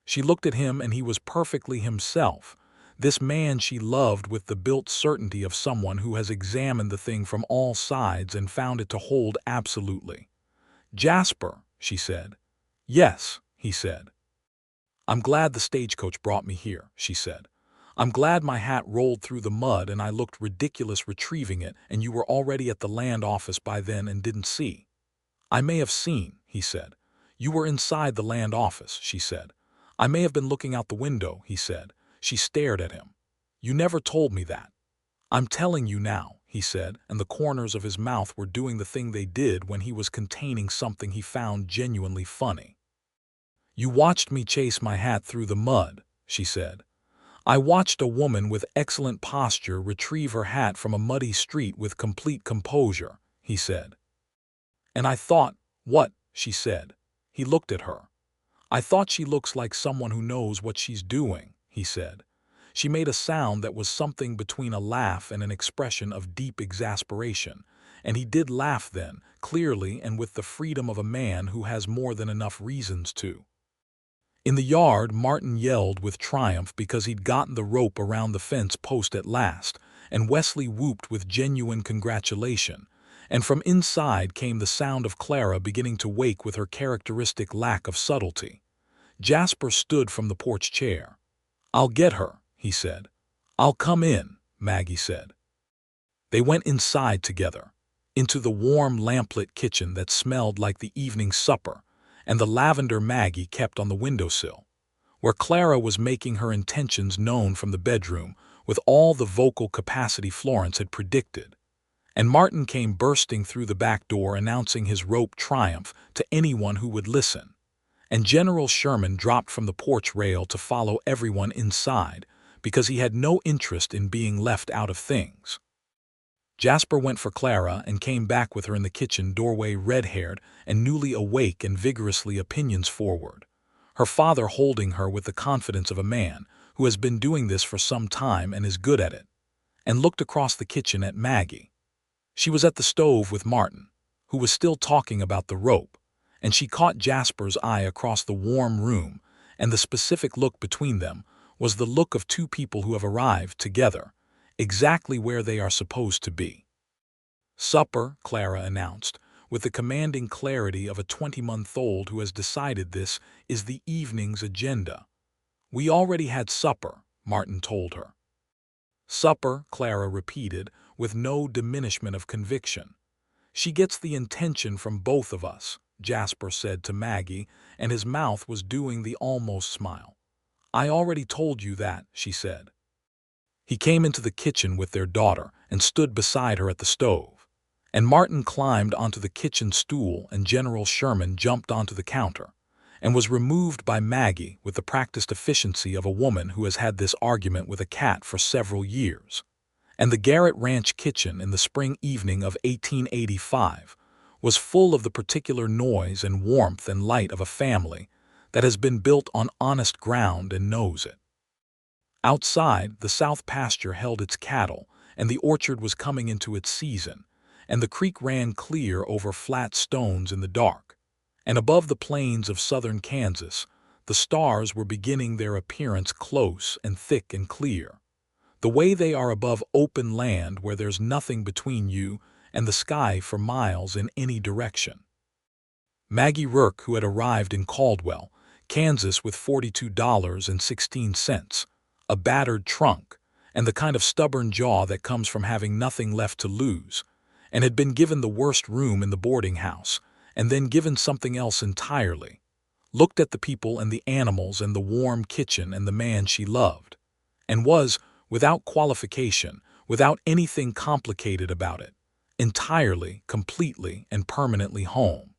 She looked at him, and he was perfectly himself, this man she loved with the built certainty of someone who has examined the thing from all sides and found it to hold absolutely. "Jasper," she said. "Yes," he said. "I'm glad the stagecoach brought me here," she said. "I'm glad my hat rolled through the mud and I looked ridiculous retrieving it and you were already at the land office by then and didn't see." "I may have seen," he said. "You were inside the land office," she said. "I may have been looking out the window," he said. She stared at him. "You never told me that." "I'm telling you now," he said, and the corners of his mouth were doing the thing they did when he was containing something he found genuinely funny. "You watched me chase my hat through the mud," she said. "I watched a woman with excellent posture retrieve her hat from a muddy street with complete composure," he said. "And I thought," "What?" she said. He looked at her. "I thought she looks like someone who knows what she's doing," he said. She made a sound that was something between a laugh and an expression of deep exasperation, and he did laugh then, clearly and with the freedom of a man who has more than enough reasons to. In the yard, Martin yelled with triumph because he'd gotten the rope around the fence post at last, and Wesley whooped with genuine congratulation. And from inside came the sound of Clara beginning to wake with her characteristic lack of subtlety. Jasper stood from the porch chair. "I'll get her," he said. "I'll come in," Maggie said. They went inside together, into the warm lamplit kitchen that smelled like the evening supper, and the lavender Maggie kept on the windowsill, where Clara was making her intentions known from the bedroom with all the vocal capacity Florence had predicted. And Martin came bursting through the back door announcing his rope triumph to anyone who would listen. And General Sherman dropped from the porch rail to follow everyone inside because he had no interest in being left out of things. Jasper went for Clara and came back with her in the kitchen doorway, red-haired and newly awake and vigorously opinions forward, her father holding her with the confidence of a man who has been doing this for some time and is good at it, and looked across the kitchen at Maggie. She was at the stove with Martin, who was still talking about the rope, and she caught Jasper's eye across the warm room, and the specific look between them was the look of two people who have arrived together, exactly where they are supposed to be. "Supper," Clara announced, with the commanding clarity of a 20-month-old who has decided this is the evening's agenda. "We already had supper," Martin told her. "Supper," Clara repeated, with no diminishment of conviction. "She gets the intention from both of us," Jasper said to Maggie, and his mouth was doing the almost smile. "I already told you that," she said. He came into the kitchen with their daughter and stood beside her at the stove. And Martin climbed onto the kitchen stool and General Sherman jumped onto the counter and was removed by Maggie with the practiced efficiency of a woman who has had this argument with a cat for several years. And the Garrett Ranch kitchen in the spring evening of 1885 was full of the particular noise and warmth and light of a family that has been built on honest ground and knows it. Outside, the south pasture held its cattle, and the orchard was coming into its season, and the creek ran clear over flat stones in the dark. And above the plains of southern Kansas, the stars were beginning their appearance close and thick and clear, the way they are above open land where there's nothing between you and the sky for miles in any direction. Maggie Rourke, who had arrived in Caldwell, Kansas with $42.16, a battered trunk, and the kind of stubborn jaw that comes from having nothing left to lose, and had been given the worst room in the boarding house, and then given something else entirely, looked at the people and the animals and the warm kitchen and the man she loved, and was, without qualification, without anything complicated about it, entirely, completely, and permanently home.